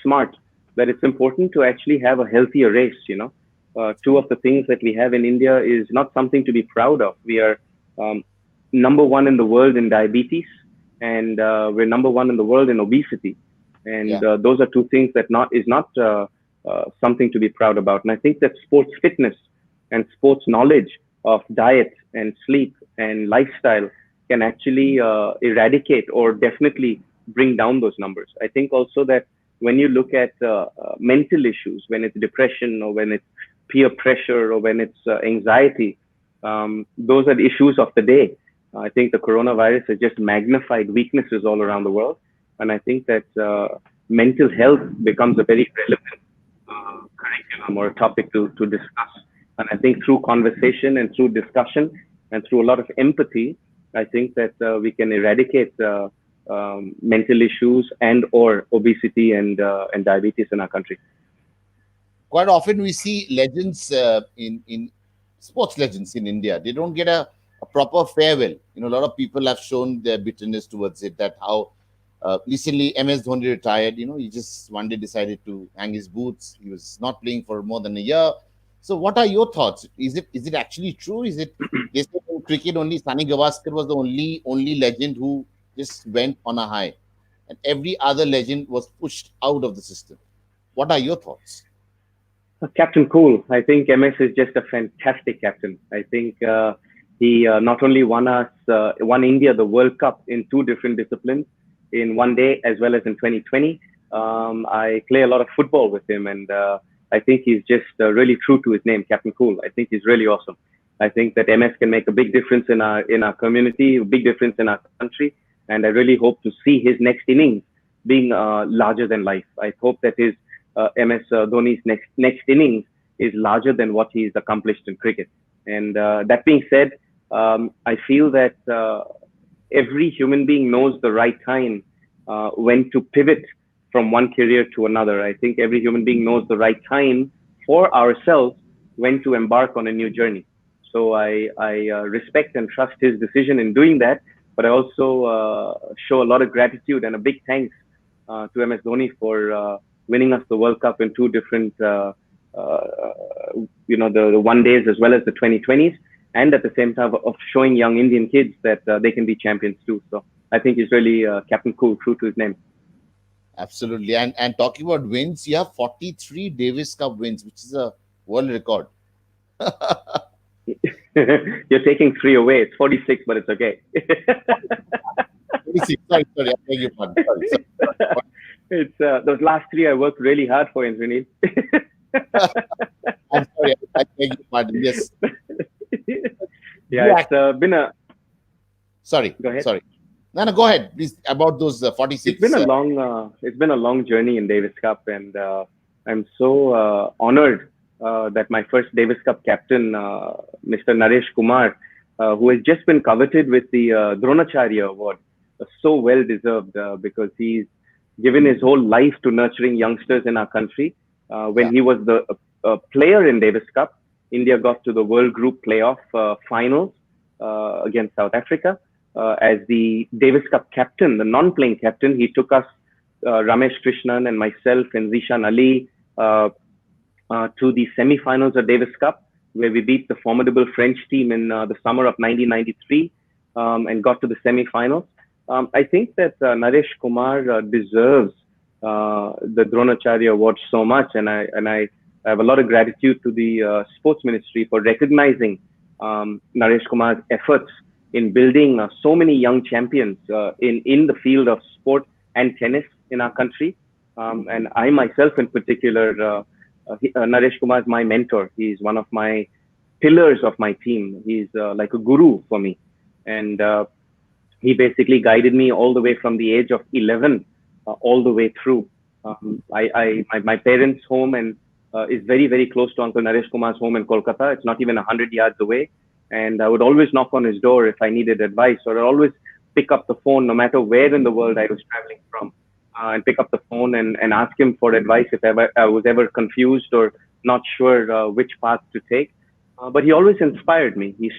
smart, that it's important to actually have a healthier race. Two of the things that we have in India is not something to be proud of. We are um, number one in the world in diabetes, and we're number one in the world in obesity. And Yeah. those are two things that not is not something to be proud about. And I think that sports fitness and sports knowledge of diet and sleep and lifestyle can actually eradicate or definitely bring down those numbers. I think also that when you look at mental issues, when it's depression or when it's peer pressure or when it's anxiety, those are the issues of the day. I think the coronavirus has just magnified weaknesses all around the world. And I think that mental health becomes a very relevant curriculum or a topic to discuss. And I think through conversation and through discussion and through a lot of empathy, I think that we can eradicate mental issues and or obesity and diabetes in our country. Quite often we see legends in sports legends in India. They don't get a proper farewell. A lot of people have shown their bitterness towards it. That how recently MS Dhoni retired. He just one day decided to hang his boots. He was not playing for more than a year. So, what are your thoughts? Is it actually true? Is it they say in cricket only Sani Gavaskar was the only legend who just went on a high, and every other legend was pushed out of the system. What are your thoughts? Captain Cool. I think MS is just a fantastic captain. I think he not only won India the World Cup in two different disciplines in one day as well as in 2020, I play a lot of football with him, and I think he's just really true to his name, Captain Cool. I think he's really awesome. I think that MS can make a big difference in our community, a big difference in our country, and I really hope to see his next innings being larger than life. I hope that his MS Dhoni's next innings is larger than what he's accomplished in cricket. And that being said, I feel that every human being knows the right time when to pivot from one career to another. I think every human being knows the right time for ourselves when to embark on a new journey. So I respect and trust his decision in doing that, but I also show a lot of gratitude and a big thanks to MS Dhoni for winning us the World Cup in two different, uh, the one days as well as the 2020s, and at the same time of showing young Indian kids that they can be champions too. So I think he's really Captain Cool, true to his name. Absolutely. And talking about wins, you have 43 Davis Cup wins, which is a world record. You're taking three away. It's 46, but it's okay. 46. Sorry, I beg your pardon. Sorry. It's those last three I worked really hard for, Anthony. I'm sorry, I beg your pardon. Yes. Yeah, You it's been a. Sorry, Go ahead. sorry. No, no, go ahead, please. About those It's 46. been a long. It's been a long journey in Davis Cup, and I'm so honored that my first Davis Cup captain, Mr. Naresh Kumar, who has just been coveted with the Dronacharya Award, so well deserved because he's given his whole life to nurturing youngsters in our country. When Yeah, he was the player in Davis Cup, India got to the World Group Playoff finals against South Africa. As the Davis Cup captain, the non-playing captain, he took us, Ramesh Krishnan and myself and Zishan Ali, to the semi-finals of Davis Cup, where we beat the formidable French team in the summer of 1993 and got to the semi-finals. I think that Naresh Kumar deserves the Dronacharya Award so much, and I have a lot of gratitude to the Sports Ministry for recognizing Naresh Kumar's efforts in building so many young champions in the field of sport and tennis in our country. And I myself, in particular, Naresh Kumar is my mentor. He's one of my pillars of my team. He's like a guru for me, and he basically guided me all the way from the age of 11 all the way through. My parents' home and is very, very close to Uncle Naresh Kumar's home in Kolkata. It's not even 100 yards away. And I would always knock on his door if I needed advice, or I'd always pick up the phone no matter where in the world I was traveling from, and pick up the phone and ask him for advice if ever I was ever confused or not sure which path to take. But he always inspired me. She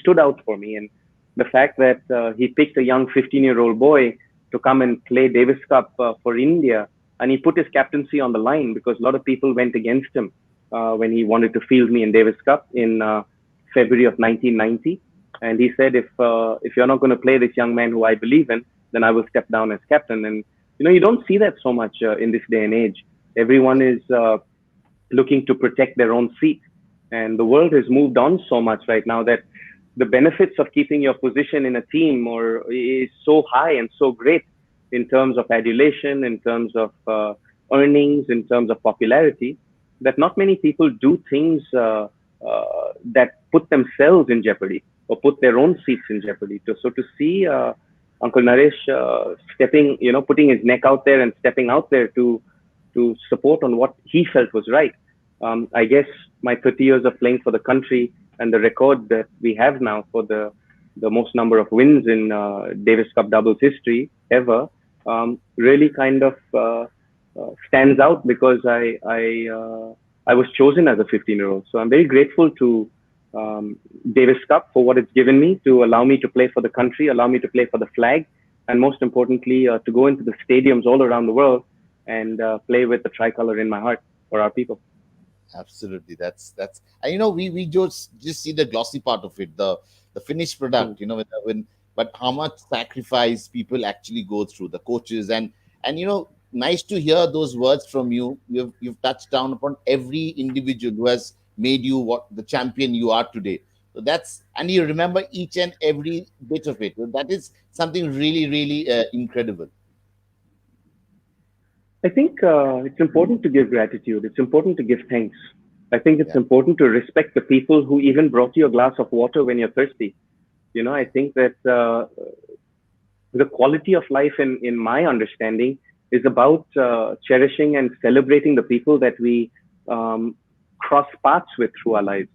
stood out for me, and the fact that he picked a young 15-year-old boy to come and play Davis Cup for India, and he put his captaincy on the line because a lot of people went against him when he wanted to field me in Davis Cup in February of 1990. And he said, if you're not going to play this young man who I believe in, then I will step down as captain. And you don't see that so much in this day and age. Everyone is looking to protect their own seat, and the world has moved on so much right now that the benefits of keeping your position in a team or is so high and so great in terms of adulation, in terms of earnings, in terms of popularity, that not many people do things that put themselves in jeopardy or put their own seats in jeopardy. So to see Uncle Naresh stepping, putting his neck out there and stepping out there to support on what he felt was right. I guess my 30 years of playing for the country and the record that we have now for the most number of wins in Davis Cup doubles history ever really kind of stands out because I was chosen as a 15-year-old. So I'm very grateful to Davis Cup for what it's given me to allow me to play for the country, allow me to play for the flag, and most importantly, to go into the stadiums all around the world and play with the tricolor in my heart for our people. absolutely. That's and we just see the glossy part of it, the finished Mm. product. But how much sacrifice people actually go through, the coaches and nice to hear those words from you. You've touched down upon every individual who has made you what the champion you are today. So that's and you remember each and every bit of it. That is something really, really incredible. I think it's important to give gratitude. It's important to give thanks. I think it's Yeah, important to respect the people who even brought you a glass of water when you're thirsty. I think that the quality of life, in my understanding, is about cherishing and celebrating the people that we um, cross paths with through our lives.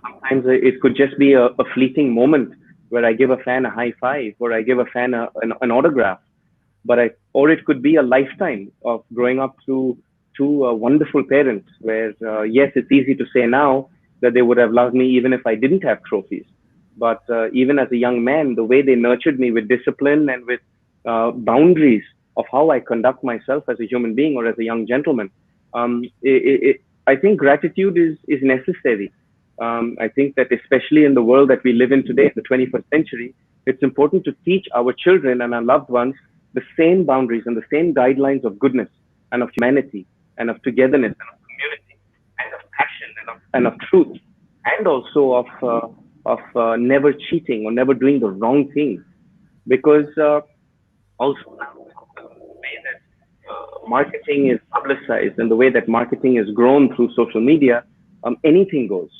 Sometimes it could just be a fleeting moment where I give a fan a high five or I give a fan an autograph, or it could be a lifetime of growing up through two wonderful parents where, yes, it's easy to say now that they would have loved me even if I didn't have trophies. But even as a young man, the way they nurtured me with discipline and with boundaries of how I conduct myself as a human being or as a young gentleman, I think gratitude is necessary. I think that especially in the world that we live in today, in the 21st century, it's important to teach our children and our loved ones the same boundaries and the same guidelines of goodness and of humanity and of togetherness and of community and of passion and of truth and also of never cheating or never doing the wrong thing. Because also now the way that marketing is publicized and the way that marketing is grown through social media, anything goes.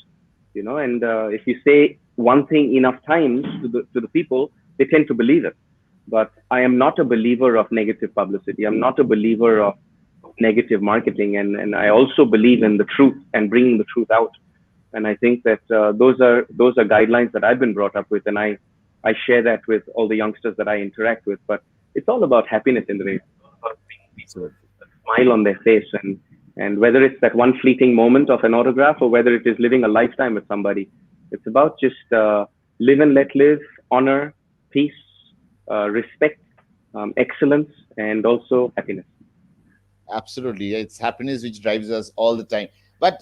And if you say one thing enough times to the people, they tend to believe it. But I am not a believer of negative publicity. I'm not a believer of negative marketing, and I also believe in the truth and bringing the truth out. And I think that those are guidelines that I've been brought up with, and I share that with all the youngsters that I interact with. But it's all about happiness in the race. It's all about bringing people absolutely. a smile on their face, and whether it's that one fleeting moment of an autograph or whether it is living a lifetime with somebody, it's about just live and let live, honor, peace, respect, excellence, and also happiness. Absolutely. It's happiness which drives us all the time. But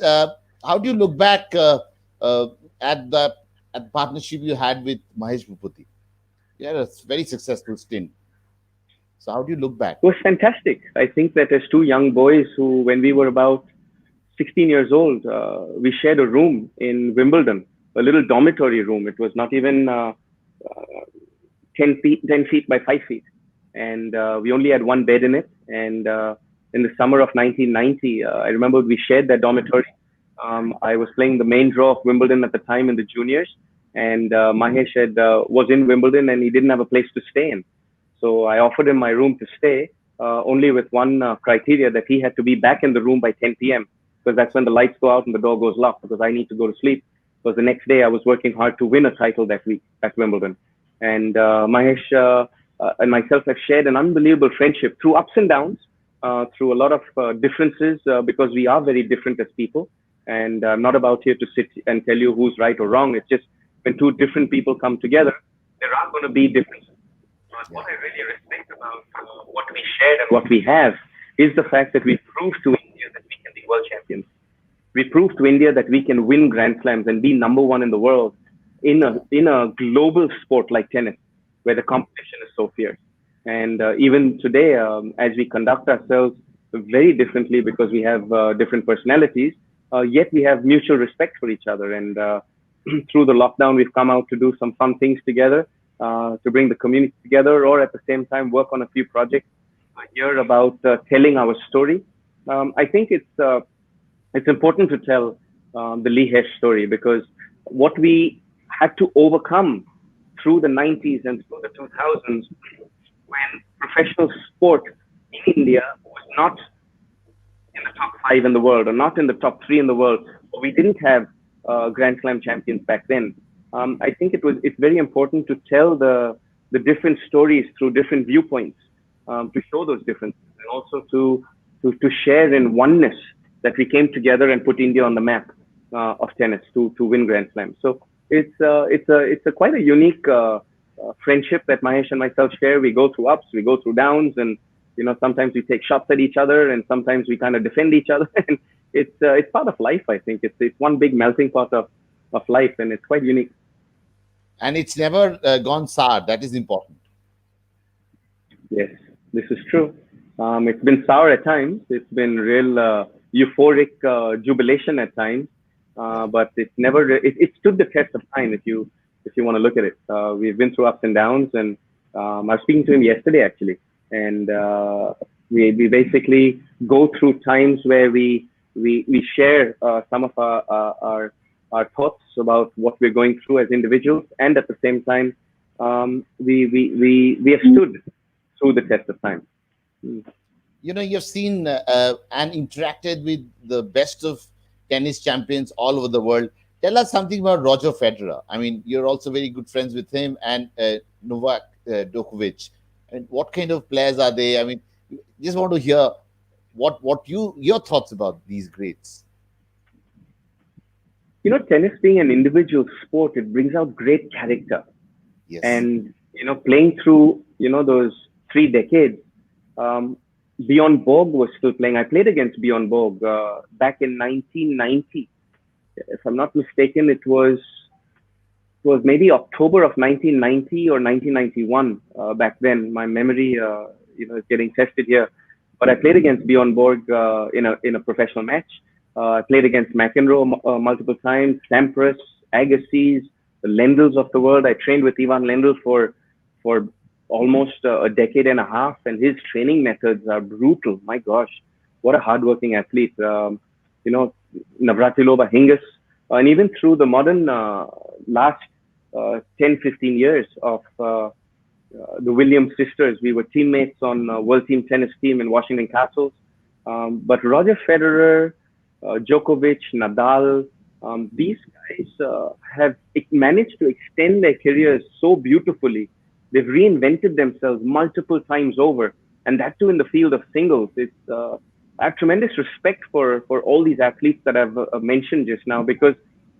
how do you look back uh, at the partnership you had with Mahesh Bhupathi? You had a very successful stint. So how do you look back? It was fantastic. I think that as two young boys who, when we were about 16 years old, we shared a room in Wimbledon, a little dormitory room. It was not even 10 feet by 5 feet. And we only had one bed in it. And in the summer of 1990, I remember we shared that dormitory. I was playing the main draw of Wimbledon at the time in the juniors. And Mahesh was in Wimbledon and he didn't have a place to stay in. So I offered him my room to stay, only with one criteria that he had to be back in the room by 10 p.m. because that's when the lights go out and the door goes locked because I need to go to sleep. Because the next day I was working hard to win a title that week at Wimbledon. And Mahesh and myself have shared an unbelievable friendship through ups and downs, through a lot of differences, because we are very different as people. And I'm not about here to sit and tell you who's right or wrong. It's just when two different people come together, there are going to be differences. But Yeah, what I really respect about what we shared and what we have is the fact that we proved to India that we can be world champions. We proved to India that we can win Grand Slams and be number one in the world yeah, in a global sport like tennis, where the competition is so fierce. And even today, as we conduct ourselves very differently because we have different personalities, yet we have mutual respect for each other. And through the lockdown, we've come out to do some fun things together, to bring the community together, or at the same time work on a few projects here about telling our story. I think it's important to tell the Lee Hesh story because what we had to overcome through the 90s and through the 2000s when professional sport in India was not in the top five in the world or not in the top three in the world, or we didn't have Grand Slam champions back then. I think it's very important to tell the different stories through different viewpoints, to show those differences and also to share in oneness that we came together and put India on the map of tennis to win Grand Slam. So it's a quite a unique friendship that Mahesh and myself share. We go through ups, we go through downs, and sometimes we take shots at each other, and sometimes we kind of defend each other. And it's part of life. I think it's one big melting pot of life, and it's quite unique. and it's never gone sour. That is important. Yes, this is true. It's been sour at times. It's been real euphoric jubilation at times, Yeah, but it's never. It stood the test of time. If you want to look at it, we've been through ups and downs, and I was speaking to him yesterday actually, and We basically go through times where we share some of our thoughts about what we're going through as individuals, and at the same time, we have stood through the test of time. Mm. You've seen and interacted with the best of tennis champions all over the world. Tell us something about Roger Federer. I mean, you're also very good friends with him and Novak Djokovic. And what kind of players are they? I mean, just want to hear your thoughts about these greats. Tennis being an individual sport, it brings out great character. Yes. And, playing through, those 3 decades, um, Bjorn Borg was still playing. I played against Bjorn Borg back in 1990. If I'm not mistaken, it was maybe October of 1990 or 1991 back then. My memory, is getting tested here. But I played against Bjorn Borg in a professional match. I played against McEnroe multiple times, Sampras, Agassiz, the Lendls of the world. I trained with Ivan Lendl for almost a decade and a half, and his training methods are brutal. My gosh, what a hardworking athlete! You know, Navratilova, Hingis, and even through the modern last 10, 15 years of the Williams sisters, we were teammates on World Team Tennis team in Washington Castles. But Roger Federer, Djokovic, Nadal, these guys have managed to extend their careers so beautifully. They've reinvented themselves multiple times over, and that too in the field of singles. I have tremendous respect for all these athletes that I've mentioned just now, because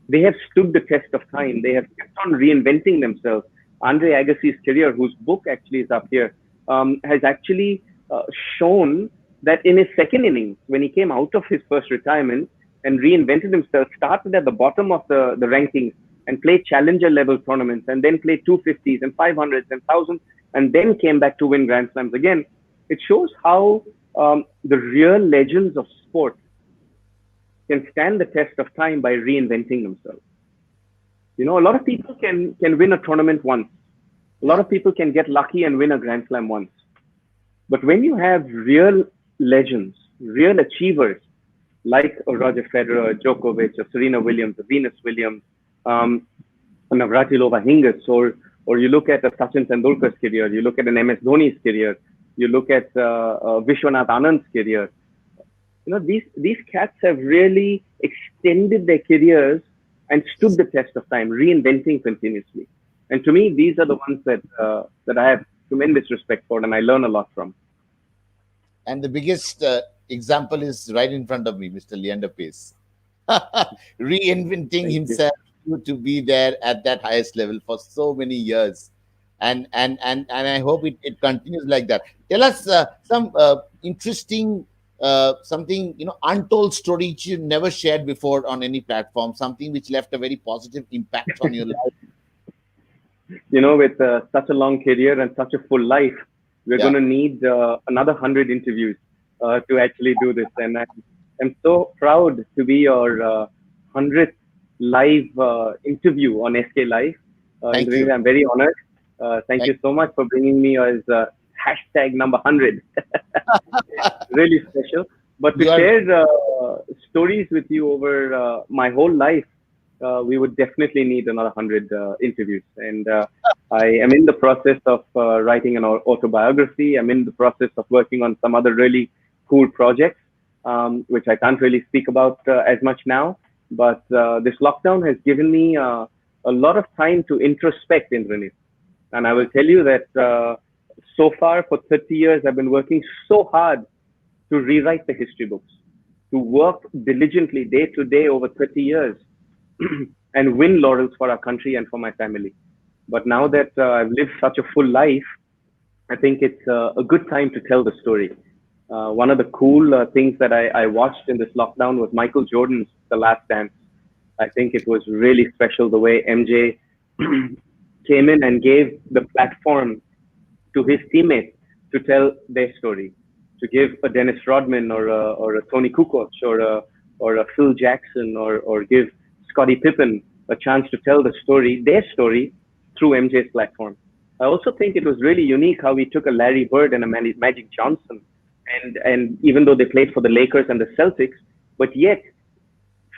they have stood the test of time. They have kept on reinventing themselves. Andre Agassi's career, whose book actually is up here, has actually shown that in his second innings, when he came out of his first retirement and reinvented himself, started at the bottom of the rankings and played challenger level tournaments, and then played 250s and 500s and 1000s, and then came back to win Grand Slams again. It shows how the real legends of sport can stand the test of time by reinventing themselves. A lot of people can win a tournament once. A lot Yeah. of people can get lucky and win a Grand Slam once. But when you have real legends, real achievers like a Roger Federer, a Djokovic, a Serena Williams, a Venus Williams, um, a Navratilova Hingis, or you look at a Sachin Tendulkar's career, you look at an MS Dhoni's career, you look at Vishwanath Anand's career. These cats have really extended their careers and stood the test of time, reinventing continuously. And to me, these are the ones that I have tremendous respect for, and I learn a lot from. And the biggest example is right in front of me, Mr. Leander Paes, reinventing Thank you. himself to be there at that highest level for so many years. And I hope it continues like that. Tell us some interesting something, untold story which you never shared before on any platform, something which left a very positive impact on your life. With such a long career and such a full life, we're Yeah. going to need another 100 interviews to actually do this. And I'm so proud to be your 100th live interview on SK Live. Thank you. Indonesia, I'm very honored. Thank Thank you so much for bringing me as hashtag number 100. Really special. But to you. are share stories with you over my whole life, we would definitely need another 100 interviews. And I am in the process of writing an autobiography. I'm in the process of working on some other really cool projects, which I can't really speak about as much now. But this lockdown has given me a lot of time to introspect, Indranesh. And I will tell you that so far for 30 years, I've been working so hard to rewrite the history books, to work diligently day to day over 30 years and win laurels for our country and for my family. But now that I've lived such a full life, I think it's a good time to tell the story. One of the cool things that I watched in this lockdown was Michael Jordan's The Last Dance. I think it was really special the way MJ came in and gave the platform to his teammates to tell their story, to give a Dennis Rodman or a Tony Kukoc or a Phil Jackson or give Scottie Pippen a chance to tell their story through MJ's platform. I also think it was really unique how we took a Larry Bird and a Magic Johnson and even though they played for the Lakers and the Celtics, but yet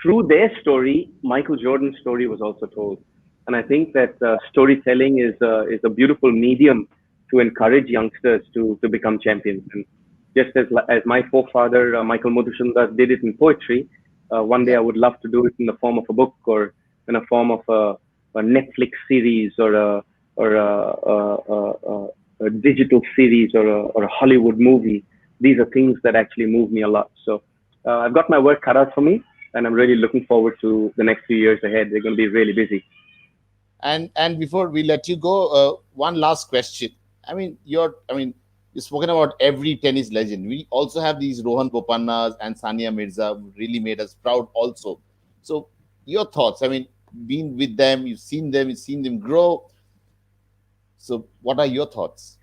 through their story, Michael Jordan's story was also told. And I think that storytelling is a beautiful medium to encourage youngsters to become champions. And just as my forefather Michael Madhusudan did it in poetry, one day Yeah. I would love to do it in the form of a book or in a form of a Netflix series or a digital series or a Hollywood movie. These are things that actually move me a lot. So I've got my work cut out for me, and I'm really looking forward to the next few years ahead. They're going to be really busy. And before we let you go, one last question. I mean, you've spoken about every tennis legend. We also have these Rohan Bopannas and Sania Mirza who really made us proud also. So your thoughts? I mean, being with them, you've seen them grow. So what are your thoughts?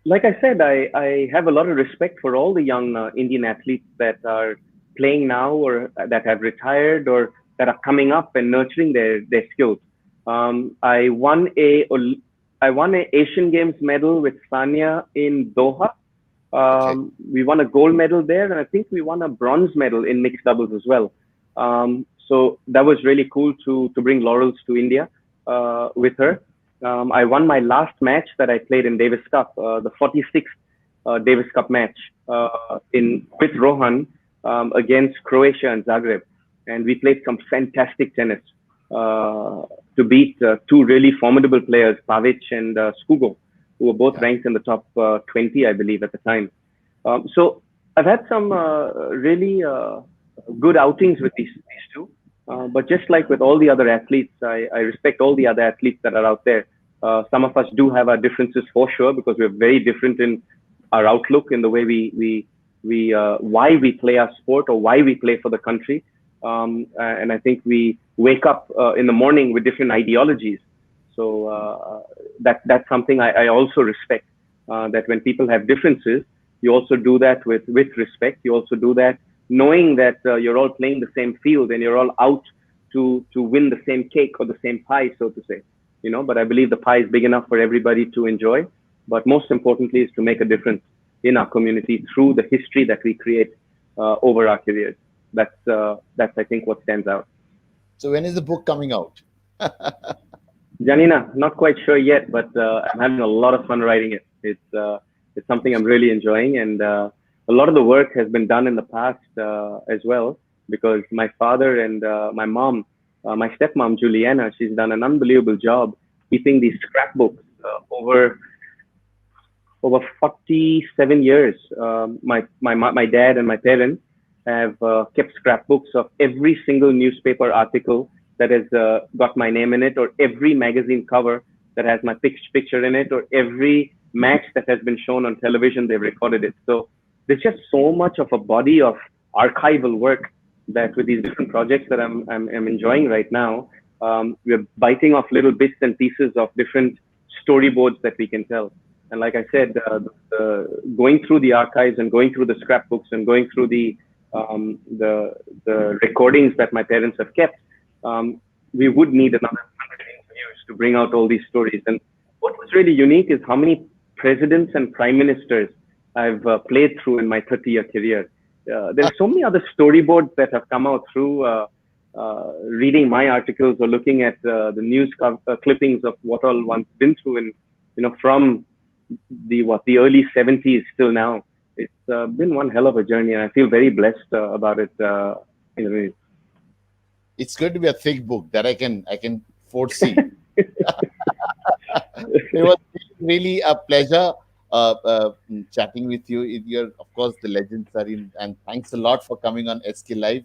Like I said, I have a lot of respect for all the young Indian athletes that are playing now or that have retired or that are coming up and nurturing their skills. Um, I won a I won a Asian Games medal with Sania in Doha. Okay. We won a gold medal there, and I think we won a bronze medal in mixed doubles as well. So that was really cool to bring laurels to India with her. I won my last match that I played in Davis Cup, the 46th Davis Cup match in with Rohan against Croatia and Zagreb, and we played some fantastic tennis to beat two really formidable players, Pavic and Skugo, who were both Yeah. ranked in the top 20, I believe, at the time. So I've had some really good outings with these two. But just like with all the other athletes, I respect all the other athletes that are out there. Some of us do have our differences for sure because we're very different in our outlook in the way we why we play our sport or why we play for the country. And I think we wake up in the morning with different ideologies. So that's something I also respect. That when people have differences, you also do that with respect. You also do that knowing that you're all playing the same field and you're all out to win the same cake or the same pie, so to say. But I believe the pie is big enough for everybody to enjoy. But most importantly, is to make a difference in our community through the history that we create over our careers. That's I think what stands out. So when is the book coming out? Janina, not quite sure yet, but I'm having a lot of fun writing it. It's something I'm really enjoying, and a lot of the work has been done in the past as well. Because my father and my mom, my stepmom Juliana, she's done an unbelievable job keeping these scrapbooks over 47 years. My dad and my parents have kept scrapbooks of every single newspaper article that has got my name in it, or every magazine cover that has my picture in it, or every match that has been shown on television. They've recorded it. So there's just so much of a body of archival work that with these different projects that I'm enjoying right now, we're biting off little bits and pieces of different storyboards that we can tell. And like I said, going through the archives and going through the scrapbooks and going through the recordings that my parents have kept, we would need another 100 interviews to bring out all these stories. And what was really unique is how many presidents and prime ministers I've played through in my 30-year career. There are so many other storyboards that have come out through reading my articles or looking at the news clippings of what all one's been through, and from the early 70s till now. It's been one hell of a journey, and I feel very blessed about it. It's going to be a thick book that I can foresee. It was really a pleasure chatting with you. You're, of course, the legend, Sarin, and thanks a lot for coming on SK Live.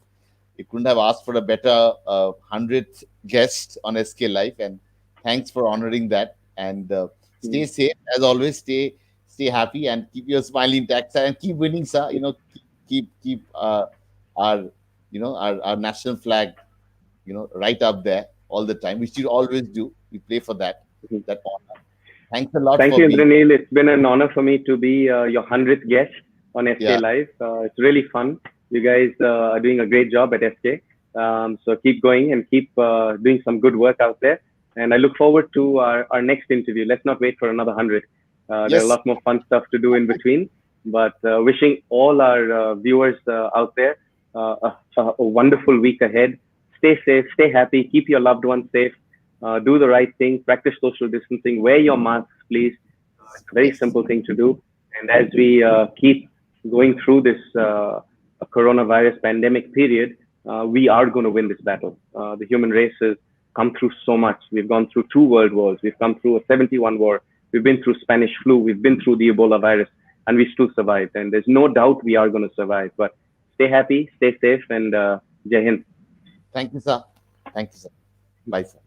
You couldn't have asked for a better 100th guest on SK Live, and thanks for honoring that. And stay safe as always. Stay happy and keep your smile intact, sir, and keep winning, sir. Keep our our national flag right up there all the time, which you always do. We play for that honor. Thanks a lot Thank for you, being. Indranil. It's been an honor for me to be your 100th guest on SK Yeah. Live. It's really fun. You guys are doing a great job at SK. So keep going and keep doing some good work out there. And I look forward to our next interview. Let's not wait for another 100. There are a Yes. lot more fun stuff to do in between. But wishing all our viewers out there a wonderful week ahead. Stay safe, stay happy, keep your loved ones safe, do the right thing, practice social distancing, wear your masks, please. It's a very Yes. simple thing to do. And as we keep going through this coronavirus pandemic period, we are going to win this battle. The human race has come through so much. We've gone through two world wars. We've come through a 71 war. We've been through Spanish flu. We've been through the Ebola virus, and we still survived. And there's no doubt we are going to survive. But stay happy, stay safe, and Jai Hind. Thank you, sir. Thank you, sir. Bye, sir.